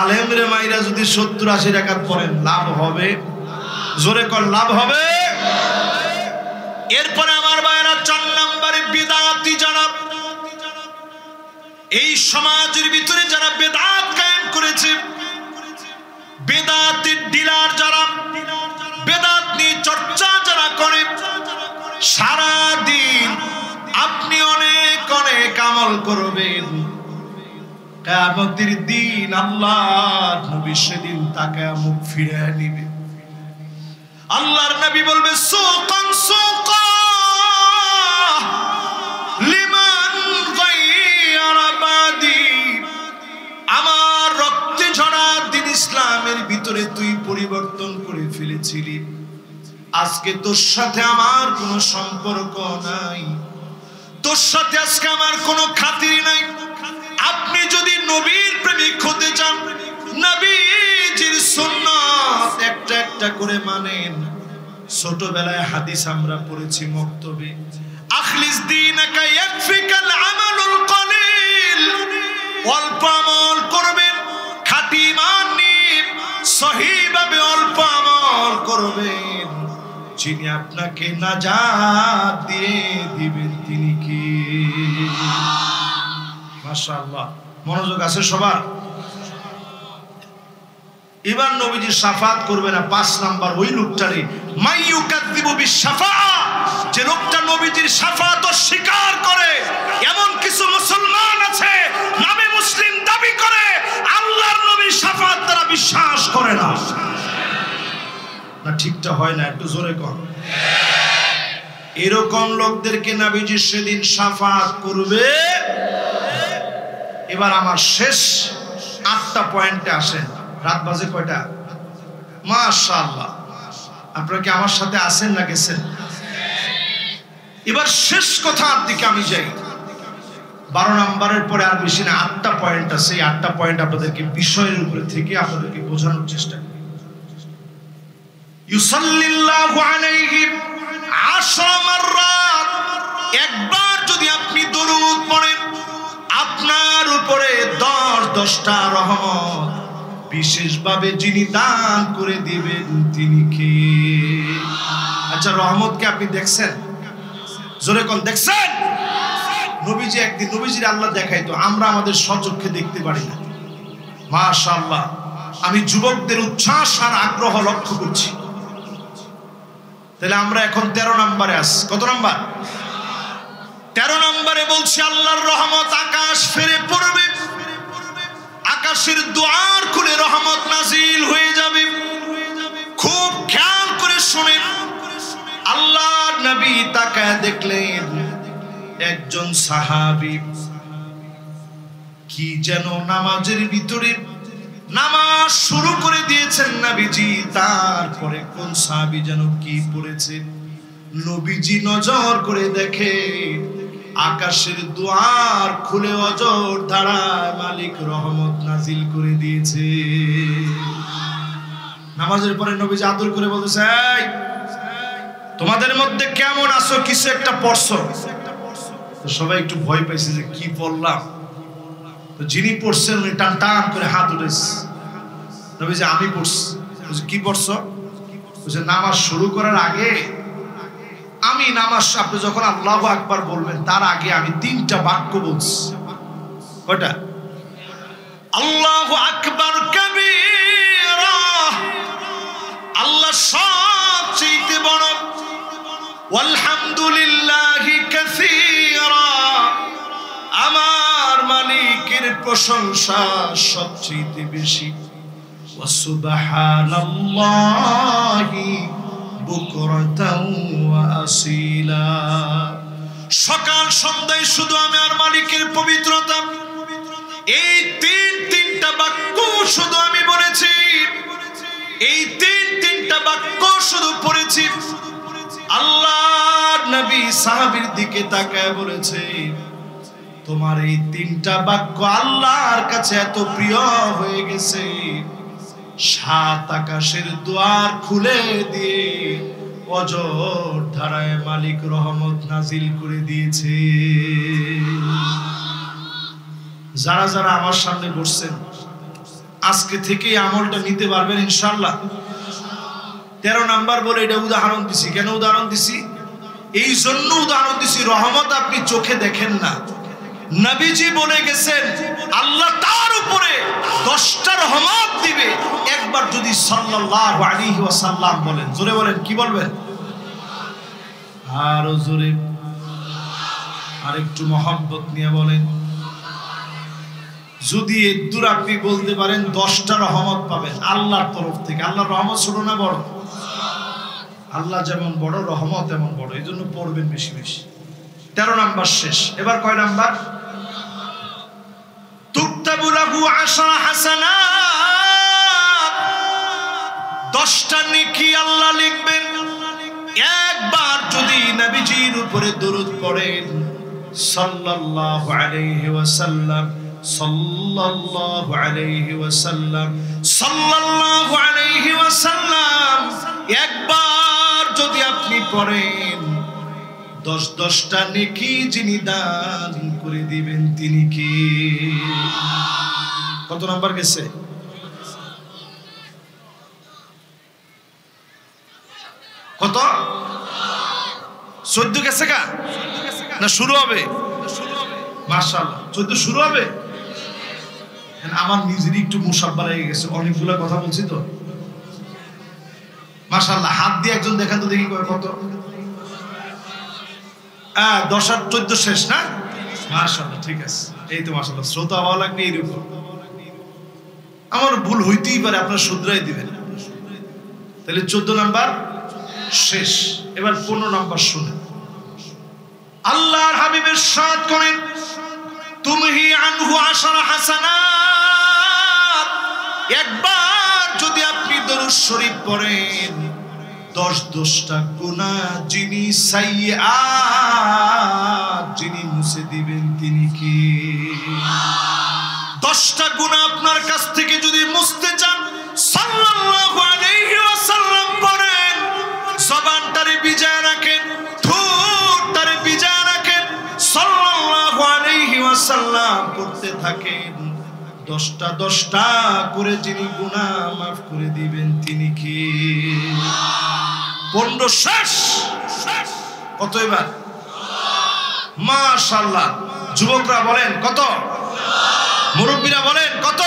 Speaker 1: আলেমরে মাইরা যদি 70-80 রাকাত পড়েন লাভ হবে? জোরে কর, লাভ হবে? এরপরে আমার ভাইরা 4 নম্বরে বিদআতি যারা, এই সমাজের ভিতরে যারা বেদাত কায়েম করেছে, বেদাতের ডিলার যারা, বেদাত নিয়ে চর্চা যারা করে, সারা দিন আপনি অনেক অনেক আমল করবেন, কিয়ামতের দিন আল্লাহর নবী সেদিন তাকে মুখ ফিরিয়ে নিবে। আল্লাহর নবী বলবে সুকান সুকা লিমান গায়রা ফেলেছিলি, আজকে তোর সাথে আমার কোনো সম্পর্ক নাই, তোর সাথে আজকে আমার কোনো খাতির নাই। আপনি যদি নবীর প্রেমিক হতে চান, নবীজির সুন্নাত একটা একটা করে মানেন। ছোটবেলায় হাদিস আমরা পড়েছি মক্তবে, আখলিস দীনাকা ইয়াকফিকাল আমালুল কলিল, অল্প আমল করবেন, খাঁটি ঈমান নিয়ে সহিভাবে অল্প আমল করবেন, যিনি আপনাকে নাজাত দিয়ে দিবেন তিনি কে? মাশাআল্লাহ, মনোযোগ আছে সবার? এবার নবীজি শাফাত করবে না। 5 নাম্বার ওই লোকটারে, মাইয়ুকাযযিবু বিশাফাআ, যে লোকটা নবীজির শাফাত অস্বীকার করে। এমন কিছু মুসলমান আছে নামে মুসলিম দাবি করে, আল্লাহর নবীর শাফাত তারা বিশ্বাস করে না। না ঠিকটা হয় না, একটু জোরে কর। এরকম লোকদেরকে নবীজি সেদিন শাফাত করবে। এবার আমার শেষ 8টা পয়েন্টে আসেন। রাত বাজে কয়টা? মাশাআল্লাহ, আপনারা কি আমার সাথে আছেন না গেছেন? এবার শেষ কথার দিকে আমি যাই। 12 নম্বরের পরে আর বেশি না, 8টা পয়েন্ট আছে। এই 8টা পয়েন্ট আপনাদেরকে বিষয়ের উপরে থেকে আপনাদেরকে বোঝানোর চেষ্টা করি। ইউসাল্লিল্লাহু আলাইহি 10 মাররাত, একবার যদি আপনি দরুদ পড়েন, আপনার উপরে 10টা রহমত বিশেষভাবে যিনি দান করে দিবেন তিনি কে? আচ্ছা, রহমতকে আপনি দেখছেন? জোরে কোন দেখছেন? নবীজি একদিন, নবীজির আল্লাহ দেখাইতো, আমরা আমাদের স্বচক্ষে দেখতে পারি না। মাশাআল্লাহ, আমি যুবকদের উচ্ছ্বাস আর আগ্রহ লক্ষ্য করছি। তাহলে আমরা এখন 13 নম্বরে আছি। কত নাম্বার? 13 নম্বরে বলছি আল্লাহর রহমত আকাশ ফেরে পড়বে, আকাশের দুয়ার খুলে রহমত নাজিল হয়ে যাবে। খুব খেয়াল করে শুনেন। আল্লাহর নবী তাকায় দেখলেন একজন সাহাবী কি যেন নামাজের ভিতরে নামাজ শুরু করে দিয়েছেন নবীজি। তারপরে কোন সাহাবী যেন কি পড়েছে, নবীজি নজর করে দেখে আকাশের দুয়ার খুলে অজর ধারায় মালিক রহমত নাজিল করে দিয়েছে। নামাজের পরে নবীজি আদর করে বলতেছে, এই তোমাদের মধ্যে কেমন আছো, কিছু একটা পড়ছো? তো সবাই একটু ভয় পাইছে যে কি পড়লাম। তো যিনি পড়ছেন উনি টান টান করে হাত উঠেছে। নবীজি আমি পড়ছি। কি পড়ছো? বলছে নামাজ শুরু করার আগে আমি নামাজ, আপনি যখন আল্লাহু আকবার বলবেন তার আগে আমি 3টা বাক্য বলছি। কয়টা? আল্লাহু আকবার কাবীরা, আল্লাহ সবচেয়ে বড়, ওয়ালহামদুলিল্লাহি কাসীরা, আমার মালিকের প্রশংসা সবচেয়ে বেশি, ওয়া সুবহানাল্লাহি বুকরাতাও ওয়া আসীলা, সকাল সন্ধ্যায় শুধু আমার মালিকের পবিত্রতা। এই তিনটা বাক্য শুধু আমি বলেছি, এই তিনটা বাক্য শুধু পড়েছি। আল্লাহর নবী সাহাবীর দিকে তাকায় বলেছে, তোমার এই 3টা বাক্য আল্লাহর কাছে এত প্রিয় হয়ে গেছে, 7 আকাশের দুয়ার খুলে দিয়ে অজর ধারায় মালিক রহমত নাজিল করে দিয়েছে। যারা যারা আমার সামনে বসছেন আজকে থেকে আমলটা নিতে পারবেন ইনশাআল্লাহ। 13 নাম্বার বলে এটা উদাহরণ দিছি। কেন উদাহরণ দিছি? এই জন্য উদাহরণ দিছি, রহমত আপনি চোখে দেখেন না। নবীজি বলে গেছেন আল্লাহ তার উপরে 10টা রহমত দিবে একবার যদি সাল্লাল্লাহু আলাইহি ওয়াসাল্লাম বলেন। জোরে বলেন, কি বলবেন? আরো জোরে, আরেকটু মহব্বত নিয়ে বলেন। যদি এদুর আপনি বলতে পারেন 10টা রহমত পাবেন আল্লাহর তরফ থেকে। আল্লাহর রহমত ছোট না বড়? আল্লাহ যেমন বড়, রহমত এমন বড়, এই জন্য পড়বেন বেশি বেশি। 13 নাম্বার শেষ। এবার কয় নাম্বার? তুকতাবু লাহু 10 হাসানাত, 10টা নেকি নেকি আল্লাহ লিখবেন। একবার যদি নবীজির উপরে দরুদ পড়েন সাল্লাল্লাহু আলাইহি ওয়াসাল্লাম, সাল্লাল্লাহু আলাইহি ওয়াসাল্লাম, সাল্লাল্লাহু আলাইহি ওয়াসাল্লাম, একবার যদি আপনি পড়েন 10টা নেকি যিনি দান করে দিবেন তিনি কি? কত নাম্বার গেছে? কত? 14 গেছে কা না শুরু হবে? মাশাআল্লাহ 14 শুরু হবে। আমার নিজেরই একটু মুসাব্বা লেগে গেছে, অনেকগুলো কথা বলছি তো। মাশাআল্লাহ, হাত দিয়ে একজন দেখান তো দেখি কত। 10 আর 14 শেষ না? মাশাআল্লাহ, ঠিক আছে। এই তো মাশাআল্লাহ, শ্রোতা ভালো লাগবে এইরকম। আমার ভুল হইতেই পারে, আপনারা শুধরাই দিবেন। তাহলে 14 নাম্বার শেষ। এবার 15 নাম্বার শুনেন। আল্লাহর হাবিবের সাথ করেন তুমহি আনহু 10 হাসানাত। একবার যদি আপনি দরুদ শরীফ পড়েন 10টা গুনাহ যিনি সাইয়্যাত যিনি মুছে দিবেন তিনি কি? 10টা গুনাহ আপনার কাছ থেকে যদি মুছতে চান সাল্লাল্লাহু আলাইহি ওয়াসাল্লাম পড়েন। জবানটারে ভিজায় রাখেন, ঠোঁটটারে ভিজায় রাখেন, সাল্লাল্লাহু আলাইহি ওয়াসাল্লাম পড়তে থাকেন। 10টা করে যিনি গুনাহ মাফ করে দিবেন তিনি কি? 15 শেষ। কত এবার? মাশাআল্লাহ। যুবকরা বলেন কত? মুরব্বীরা বলেন কত?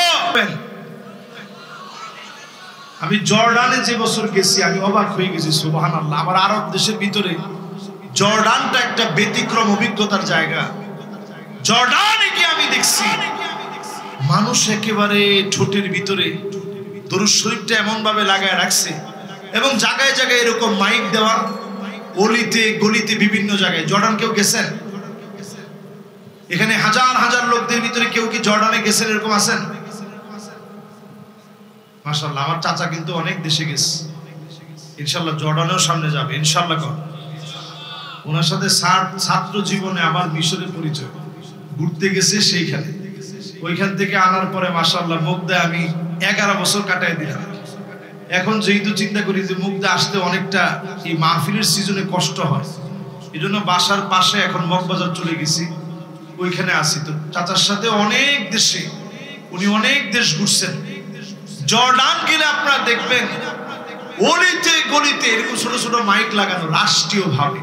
Speaker 1: আমি জর্ডানে যে বছর গেছি আমি অবাক হয়ে গেছি, সুবহানাল্লাহ। আমার আরব দেশের ভিতরে জর্ডানটা একটা ব্যতিক্রম অভিজ্ঞতার জায়গা। জর্ডানে গিয়ে আমি দেখছি মানুষ একেবারে ঠোঁটের ভিতরে দরুদ শরীফটা এমন ভাবে লাগায় রাখছে, এবং জায়গায় জায়গায় এরকম মাইক দেওয়া, অলিতে গলিতে বিভিন্ন জায়গায়। জর্ডান কেউ গেছেন? এখানে হাজার হাজার লোকদের ভিতরে কেউ কি জর্ডানে গেছেন? এরকম আছেন? মাশাআল্লাহ, আমার চাচা কিন্তু অনেক দেশে গেছে, ইনশাআল্লাহ জর্ডানেও সামনে যাবে ইনশাআল্লাহ। ওনার সাথে ছাত্র জীবনে আমার মিশরের পরিচয়, ঘুরতে গেছে সেইখানে। ওইখান থেকে আনার পরে মাশাআল্লাহ মুগদায় আমি 11 বছর কাটাই দিলাম। এখন যেহেতু চিন্তা করি যে মুগদা আসতে অনেকটা এই মাহফিলের সিজনে কষ্ট হয়, এই জন্য বাসার পাশে এখন মগবাজার চলে গেছি, ওইখানে আসি। তো চাচার সাথে অনেক দেশে, উনি অনেক দেশ ঘুরছেন। জর্ডান গেলে আপনারা দেখবেন অলিতে গলিতে এরকম ছোট ছোট মাইক লাগানো রাষ্ট্রীয় ভাবে।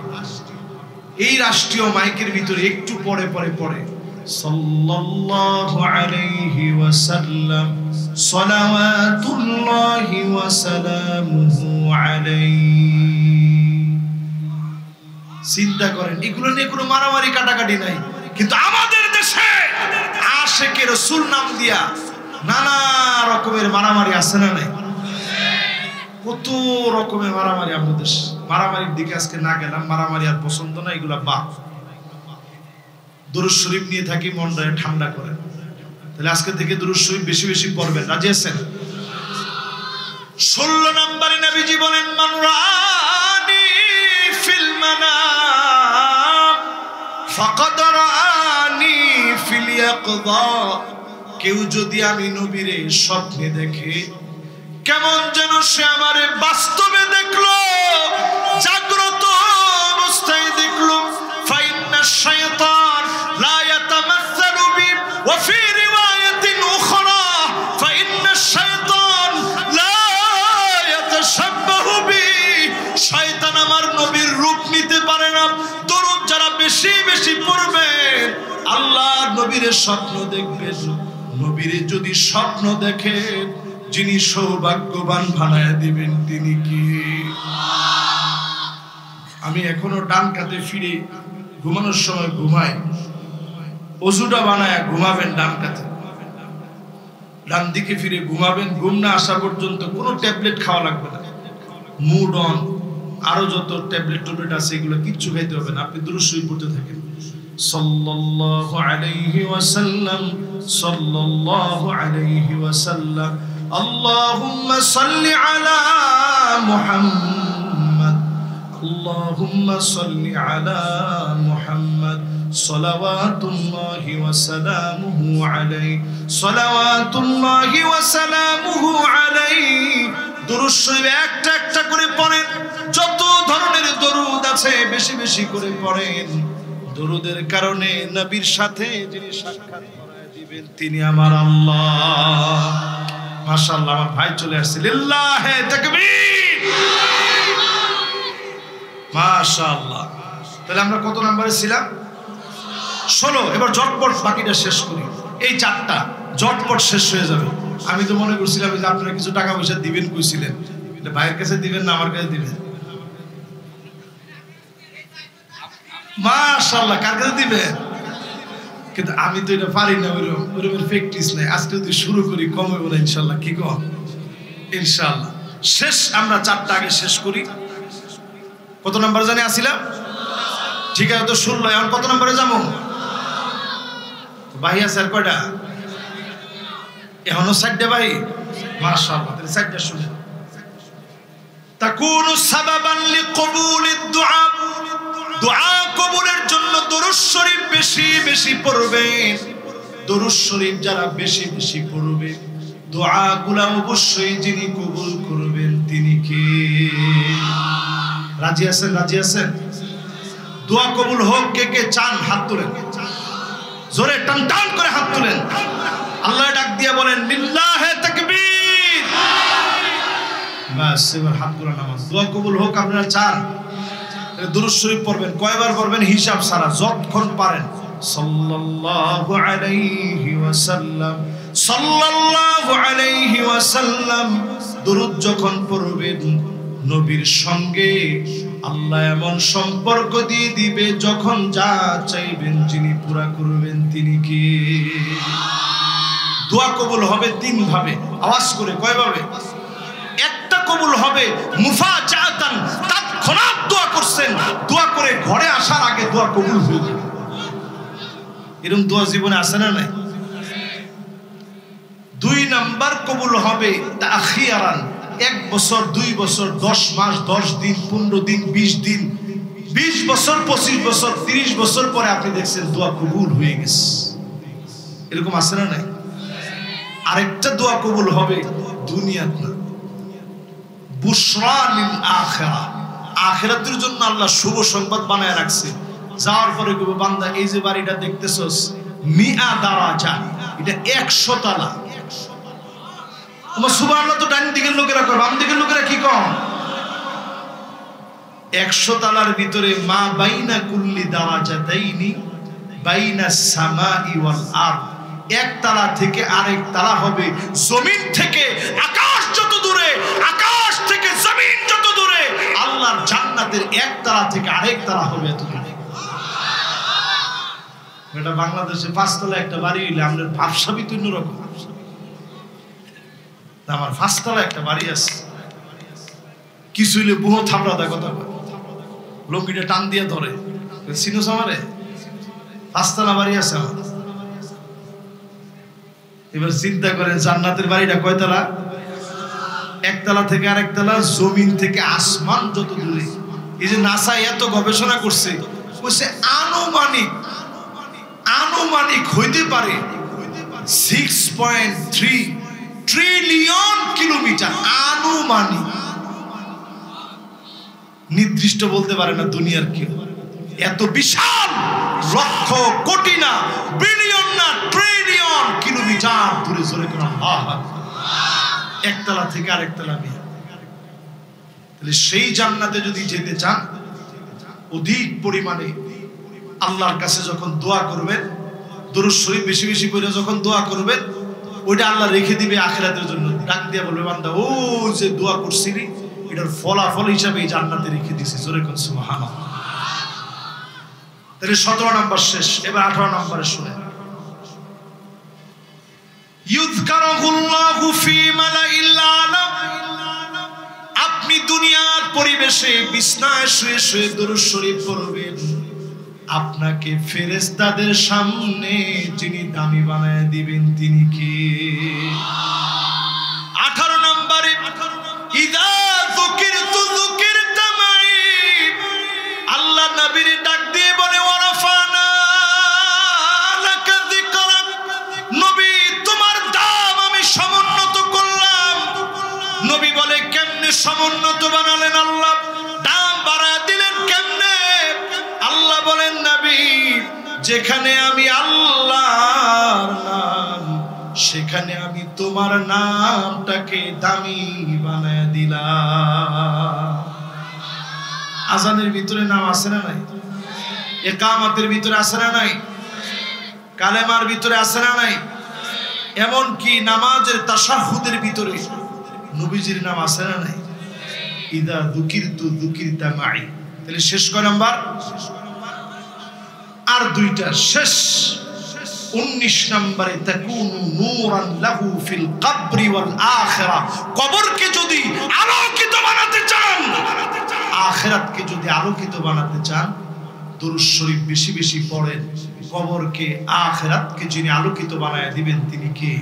Speaker 1: এই রাষ্ট্রীয় মাইকের ভিতরে একটু পরে পরে পড়ে সাল্লাল্লাহু আলাইহি ওয়াসাল্লাম, সালাওয়াতুল্লাহি ওয়া সালামুহু আলাইহি। চিন্তা করেন, এগুলো নিয়ে কোনো মারামারি কাটাকাটি নাই, কিন্তু আমাদের দেশে আশেকে রাসূল নাম দিয়া নানা রকমের মারামারি আছে না নাই? কত রকমের মারামারি আমাদের দেশ। মারামারির দিকে আজকে না গেলাম, মারামারি আর পছন্দ না, এগুলা বাদ। দরুদ শরীফ নিয়ে থাকি, মনটাকে ঠান্ডা করে। তাহলে আজকে থেকে দরুদ শরীফ বেশি বেশি পড়বেন, রাজি আছেন? 16 নম্বরে নবীজি বলেন মান রাআনি ফিল মানাম ফাকাদ রাআনি ফিল ইয়াকযা। কেউ যদি আমি নবীরে স্বপ্নে দেখে কেমন যেন সে আমারে বাস্তবে দেখলো, জাগ্রত অবস্থায় দেখলো। ফাইন্না শাইতান লা ইয়াতামাসসালু বি ওয়া ফি রিওয়ায়াতিন উখরা ফাইন্না শাইতান লা ইয়াতাশাব্বাহু বি। শয়তান আমার নবীর রূপ নিতে পারে না। দরুদ যারা বেশি বেশি পড়বেন আল্লাহর নবীরে স্বপ্ন দেখবেন। নবীরে যদি স্বপ্ন দেখেন যিনি সৌভাগ্যবান বানায় দিবেন তিনি কি? আমি এখনো ডান কাতে ফিরে ঘুমানোর সময় ঘুমাই, ওযুটা বানায় ঘুমাবেন ডান কাতে, ডান দিকে ফিরে ঘুমাবেন। ঘুম না আসা পর্যন্ত কোনো ট্যাবলেট খাওয়া লাগবে না। মুড অন, আরো যত ট্যাবলেট ট্যাবলেট আছে এগুলো কিচ্ছু খাইতে হবে না। আপনি দরুদ শরীফ পড়তে থাকেন সাল্লাল্লাহু আলাইহি ওয়াসাল্লাম, সাল্লাল্লাহু আলাইহি ওয়াসাল্লাম, আল্লাহুম্মা সাল্লি আলা মুহাম্মদ, আল্লাহুম্মা সাল্লি আলা মুহাম্মদ, সালাওয়াতুল্লাহি ওয়া সালামুহু আলাইহি, সালাওয়াতুল্লাহি ওয়া সালামুহু আলাইহি। দরুদ শরীফ একটা একটা করে পড়েন, যত ধরনের দরুদ আছে বেশি বেশি করে পড়েন। দরুদের কারণে নবীর সাথে যিনি সাক্ষাৎ করায় দিবেন তিনি আমার আল্লাহ। মাশাআল্লাহ, আমার ভাই চলে আসছে, লিল্লাহি তাকবীর, মাশাআল্লাহ। তাহলে আমরা কত নম্বরে ছিলাম? 16। এবার ঝটপট বাকিটা শেষ করি। এই চারটা ঝটপট শেষ হয়ে যাবে। আমি তো মনে করছিলাম যে আপনারা কিছু টাকা পয়সা দিবেন, কইছিলেন ভাইয়ের কাছে দিবেন না আমার কাছে দিবেন? মাশাআল্লাহ, কার কাছে দিবেন? কিন্তু আমি তো এটা পারি না, ওরকম প্র্যাকটিস নাই। আজকে যদি শুরু করি কমে বলে ইনশাআল্লাহ, কি কম? ইনশাআল্লাহ শেষ। আমরা চারটা আগে শেষ করি। কত নাম্বার জানি আসিলাম? ঠিক আছে, তো 16। এখন কত নম্বরে যাবো? ভাই আছে আর কয়টা? এখনো 4টা ভাই। মাশাআল্লাহ, তাহলে 4টা শুনে। তাকুনু সাবাবান লিকবুলিদ দুআ, দুআ কবুলের জন্য দরুদ শরীফ বেশি বেশি পড়বেন। দরুদ শরীফ যারা বেশি বেশি পড়বে, দোয়াগুলো অবশ্যই যিনি কবুল করবেন তিনি কে? রাজি আছেন? রাজি আছেন? দোয়া কবুল হোক কে কে চান? হাত তুলেন, জোরে টান টান করে হাত তুলেন। আল্লাহ ডাক দিয়া বলেন লিল্লাহি তাকবীর। বাস, এবার হাত গুলো নামাজ। দোয়া কবুল হোক আপনারা চান, দরুদ শরীফ পড়বেন। কয়বার পড়বেন হিসাব ছাড়া, যতক্ষণ পারেন। সাল্লাল্লাহু আলাইহি ওয়াসাল্লাম, সাল্লাল্লাহু আলাইহি ওয়াসাল্লাম। দরুদ যখন পড়বেন নবীর সঙ্গে আল্লাহ এমন সম্পর্ক দিয়ে দিবে, যখন যা চাইবেন যিনি পুরা করবেন তিনি কি? দোয়া কবুল হবে 3 ভাবে। আওয়াজ করে কয়ভাবে? একটা কবুল হবে মুফাজাতান, তৎক্ষণাৎ দোয়া করছেন, দোয়া করে ঘরে আসার আগে দোয়া কবুল হয়ে যাবে। এরকম দোয়া জীবনে আসে না নাই? 2 নাম্বার কবুল হবে তাখিয়ারান, 1 বছর, 2 বছর, 10 মাস, 10 দিন, 15 দিন, 20 দিন, 20 বছর, 25 বছর, 30 বছর পরে আপনি দেখছেন দোয়া কবুল হয়ে গেছে। এরকম আছে না নাই? আরেকটা দোয়া কবুল হবে দুনিয়াত না, বুশরা লিল আখিরা, আখিরাতের জন্য আল্লাহ শুভ সংবাদ বানায় রাখছে। যাওয়ার পরে কইবো বান্দা এই যে বাড়িটা দেখতেছস, মিআ দারাজা, এটা 100 তলা। আমার সুবহানাল্লাহ তো ডান দিকের লোকেরা কর, বাম দিকের লোকেরা কি কম? 100 তালার ভিতরে মা বাইনা কুল্লি দারাজাতাইনি বাইনা সামাই ওয়াল আরদ, 1 তালা থেকে আরেক তালা হবে। জমিন থেকে আকাশ যত দূরে, আকাশ থেকে জমিন যত দূরে, আল্লাহর জান্নাতের 1 তালা থেকে আরেক তালা হবে এত দূরে। এটা বাংলাদেশে 5 তলা একটা বাড়ি হইলে আমাদের ভাবসাবি তো অন্যরকম। আমার 5 তলা একটা বাড়ি আছে, কিছু হইলে বহু থাপড়া দেয়, কথা লঙ্গিটা টান দিয়ে ধরে, চিনোস আমারে? 5 তলা বাড়ি আছে আমার। এবার চিন্তা করেন জান্নাতের বাড়িটা কয় তলা? 1 তলা থেকে আরেক তলা, জমিন থেকে আসমান যত দূরে। এই যে নাসা এত গবেষণা করছে, বলছে আনুমানিক হইতে পারে 6.3 ট্রিলিয়ন কিলোমিটার। আনুমানিক, নির্দিষ্ট বলতে পারে না দুনিয়ার কেউ। এত বিশাল, লক্ষ কোটি না, বিলিয়ন না, ট্রিলিয়ন কিলোমিটার দূরে জোরে কোন আল্লাহু আকবার। 1 তলা থেকে আরেক তলা নিয়ে। তাহলে সেই জান্নাতে যদি যেতে চান, অধিক পরিমাণে আল্লাহর কাছে যখন দোয়া করবেন, দরুদ শরীফ বেশি বেশি করে যখন দোয়া করবেন, ওইটা আল্লাহ রেখে দিবে আখিরাতের জন্য। ডাক দিয়ে বলবে বান্দা, ও যে দোয়া করছিলি এটার ফলাফল হিসাবে এই জান্নাতে রেখে দিয়েছে। জোরে কোন সুবহানাল্লাহ। তাহলে 17 নাম্বার শেষ। এবার 18 নাম্বারে শুনে, ইউযকারুল্লাহু ফি মালাইল আলা। আপনি দুনিয়ার পরিবেশে বিছনায় শুয়ে শুয়ে দরুদ শরীফ পড়বেন, আপনাকে ফেরেশতাদের সামনে যিনি দামি বানায় দিবেন তিনি কে? যেখানে আমি আল্লাহর নাম, সেখানে আমি তোমার নামটাকে দামি বানায় দিলাম। আজানের ভিতরে নাম আছে না নাই? ইকামতের ভিতরে আছে না নাই? কালেমার ভিতরে আছে না নাই? এমন কি নামাজের তাশাহুদের ভিতরে নবীজির নাম আছে না নাই? ইদা যুকিরতু যুকিরতা মাই। তাহলে শেষ কয় নাম্বার? আর দুইটা শেষ। 19 নম্বরে তাকুনু নূরান লাহু ফিল কবরি ওয়াল আখিরা। কবরকে যদি আলোকিত বানাতে চান, আখিরাতকে যদি আলোকিত বানাতে চান, দুরূদ শরীফ বেশি বেশি পড়েন। কবরকে আখিরাতকে যিনি আলোকিত বানায় দিবেন তিনি কে?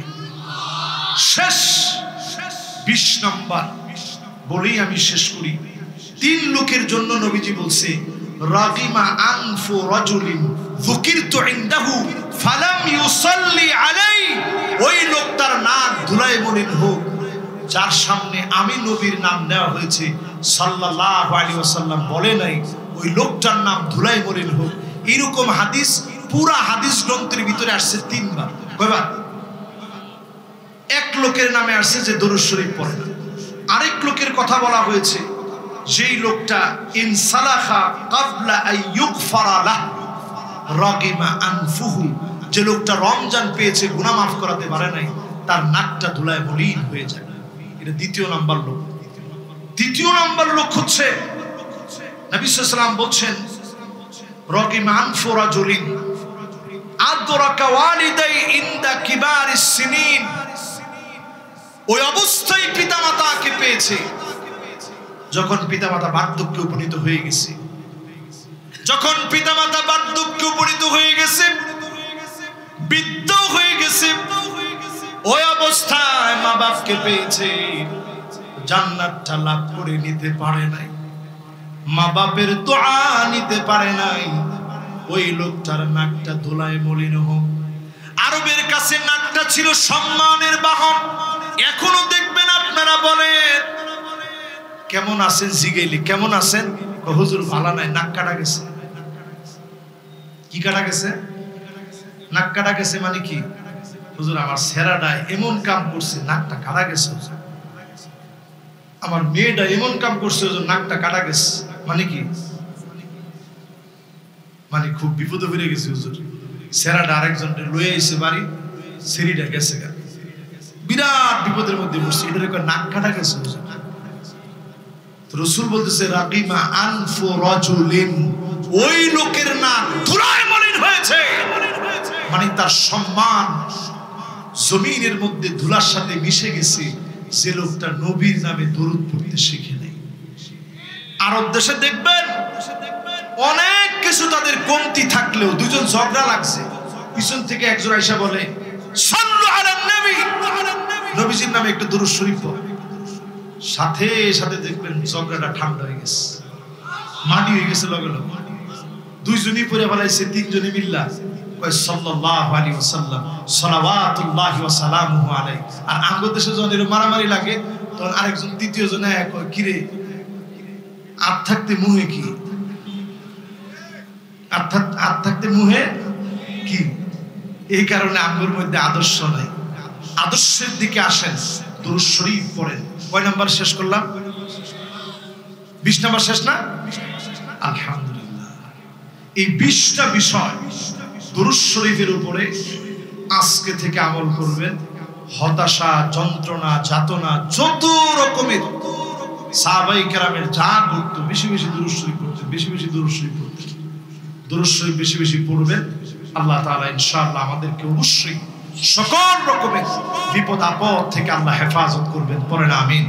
Speaker 1: শেষ 20 নম্বর বলেই আমি শেষ করি। 3 লোকের জন্য নবীজি বলছে রাগিমা আনফু রাজুলিন যুকিরতু ইনদাহু ফালাম ইউসাল্লি আলাই। ওই লোকটার নাক ধুলায় মলিন হোক যার সামনে আমি নবীর নাম নেওয়া হয়েছে, সাল্লাল্লাহু আলাইহি ওয়াসাল্লাম বলে নাই ওই লোকটার নাম ধুলায় মলিন হোক। এরকম হাদিস পুরা হাদিস গ্রন্থের ভিতরে আসছে 3 বার। কয়বার? এক লোকের নামে আসছে যে দরুদ শরীফ পড়ে না। আরেক লোকের কথা বলা হয়েছে যেই লোকটা ইনসালাখা ক্বাবলা আইয়ুগফারা লাহ রাগিমা আনফুহু, যে লোকটা রমজান পেয়েছে গুনাহ মাফ করাতে পারে নাই, তার নাকটা ধুলায় মলিন হয়ে যায়। এটা দ্বিতীয় নাম্বার লোক। তৃতীয় নাম্বার লোক হচ্ছে নবী সাল্লাল্লাহু আলাইহি ওয়াসাল্লাম বলছেন রাগিমা আনফু রাজুলিন আদরাকা ওয়ালিদাই ইনদা কিবারিস সিনিন। ওই অবস্থায় পিতামাতাকে পেয়েছে যখন পিতামাতা বার্ধক্যে উপনীত হয়ে গেছে। যখন পিতামাতা বার্ধক্যে উপনীত হয়ে গেছে, বৃদ্ধ হয়ে গেছে, ওই অবস্থায় মা বাপকে পেয়েছে, জান্নাতটা লাভ করে নিতে পারে নাই, মা বাপের দোয়া নিতে পারে নাই। ওই লোকটার নাকটা ধুলায় মলিন হোক। আরবের কাছে নাকটা ছিল সম্মানের বাহন। এখনো দেখবেন আপনারা বলেন কেমন আছেন জিগেলি, কেমন আছেন? হুজুর ভালো নাই, নাক কাটা গেছে। কি কাটা গেছে? নাক কাটা গেছে মানে কি? হুজুর আমার ছেড়াটায় এমন কাম করছে, নাকটা কাটা গেছে। আমার মেয়েটা এমন কাম করছে, হুজুর নাকটা কাটা গেছে। মানে কি? মানে খুব বিপদে পড়ে গেছে হুজুর। ছেড়াটা আরেকজন লয়ে আইছে বাড়ি, ছেড়িটা গেছে গা, বিরাট বিপদের মধ্যে পড়ছে। এটার নাক কাটা গেছে হুজুর। রাসূল বলতেছে রাগিমা আনফু রাজুলিন, ওই লোকের নাক ধুলায় মলিন হয়েছে, মানে তার সম্মান জমিনের মধ্যে ধুলার সাথে মিশে গেছে। যে লোকটা নবীর নামে দরুদ পড়তে শিখে নেই। আরব দেশে দেখবেন অনেক কিছু তাদের কমতি থাকলেও দুজন ঝগড়া লাগছে, পিছন থেকে একজন আয়েশা বলে সাল্লু আলান নবী, নবীজির নামে একটা দরুদ শরীফ পড়ো। সাথে সাথে দেখবেন ঝগড়াটা ঠান্ডা হয়ে গেছে, মাটি হয়ে গেছে। লগে লগে দুইজনই পড়ে ফেলাইছে, তিনজনই মিল্লা কয় সাল্লাল্লাহু আলাইহি ওয়াসাল্লাম সালাওয়াতুল্লাহি ওয়া সালামুহু আলাইহি। আর আমগো দেশে যখন এর মারামারি লাগে তখন আরেকজন তৃতীয় জনে কয় কিরে আত থাকতে মুহে কি, আত থাকতে মুহে কি। এই কারণে আমগোর মধ্যে আদর্শ নাই। আদর্শের দিকে আসেন, দরুদ শরীফ পড়েন। কয় নাম্বার শেষ করলাম? 20 নাম্বার শেষ না? আলহামদুলিল্লাহ। এই 20টা বিষয় দরুদ শরীফের উপরে আজকে থেকে আমল করবেন। হতাশা, যন্ত্রণা, যাতনা, যত রকমের সাহাবায়ে কেরামের যা করতো, বেশি বেশি দরুদ শরীফ পড়তেন, বেশি বেশি দরুদ শরীফ পড়তেন। দরুদ শরীফ বেশি বেশি পড়বেন। আল্লাহ তাআলা ইনশাআল্লাহ আমাদেরকে অবশ্যই সকল রকমের বিপদ আপদ থেকে আল্লাহ হেফাজত করবেন। পড়েন আমিন।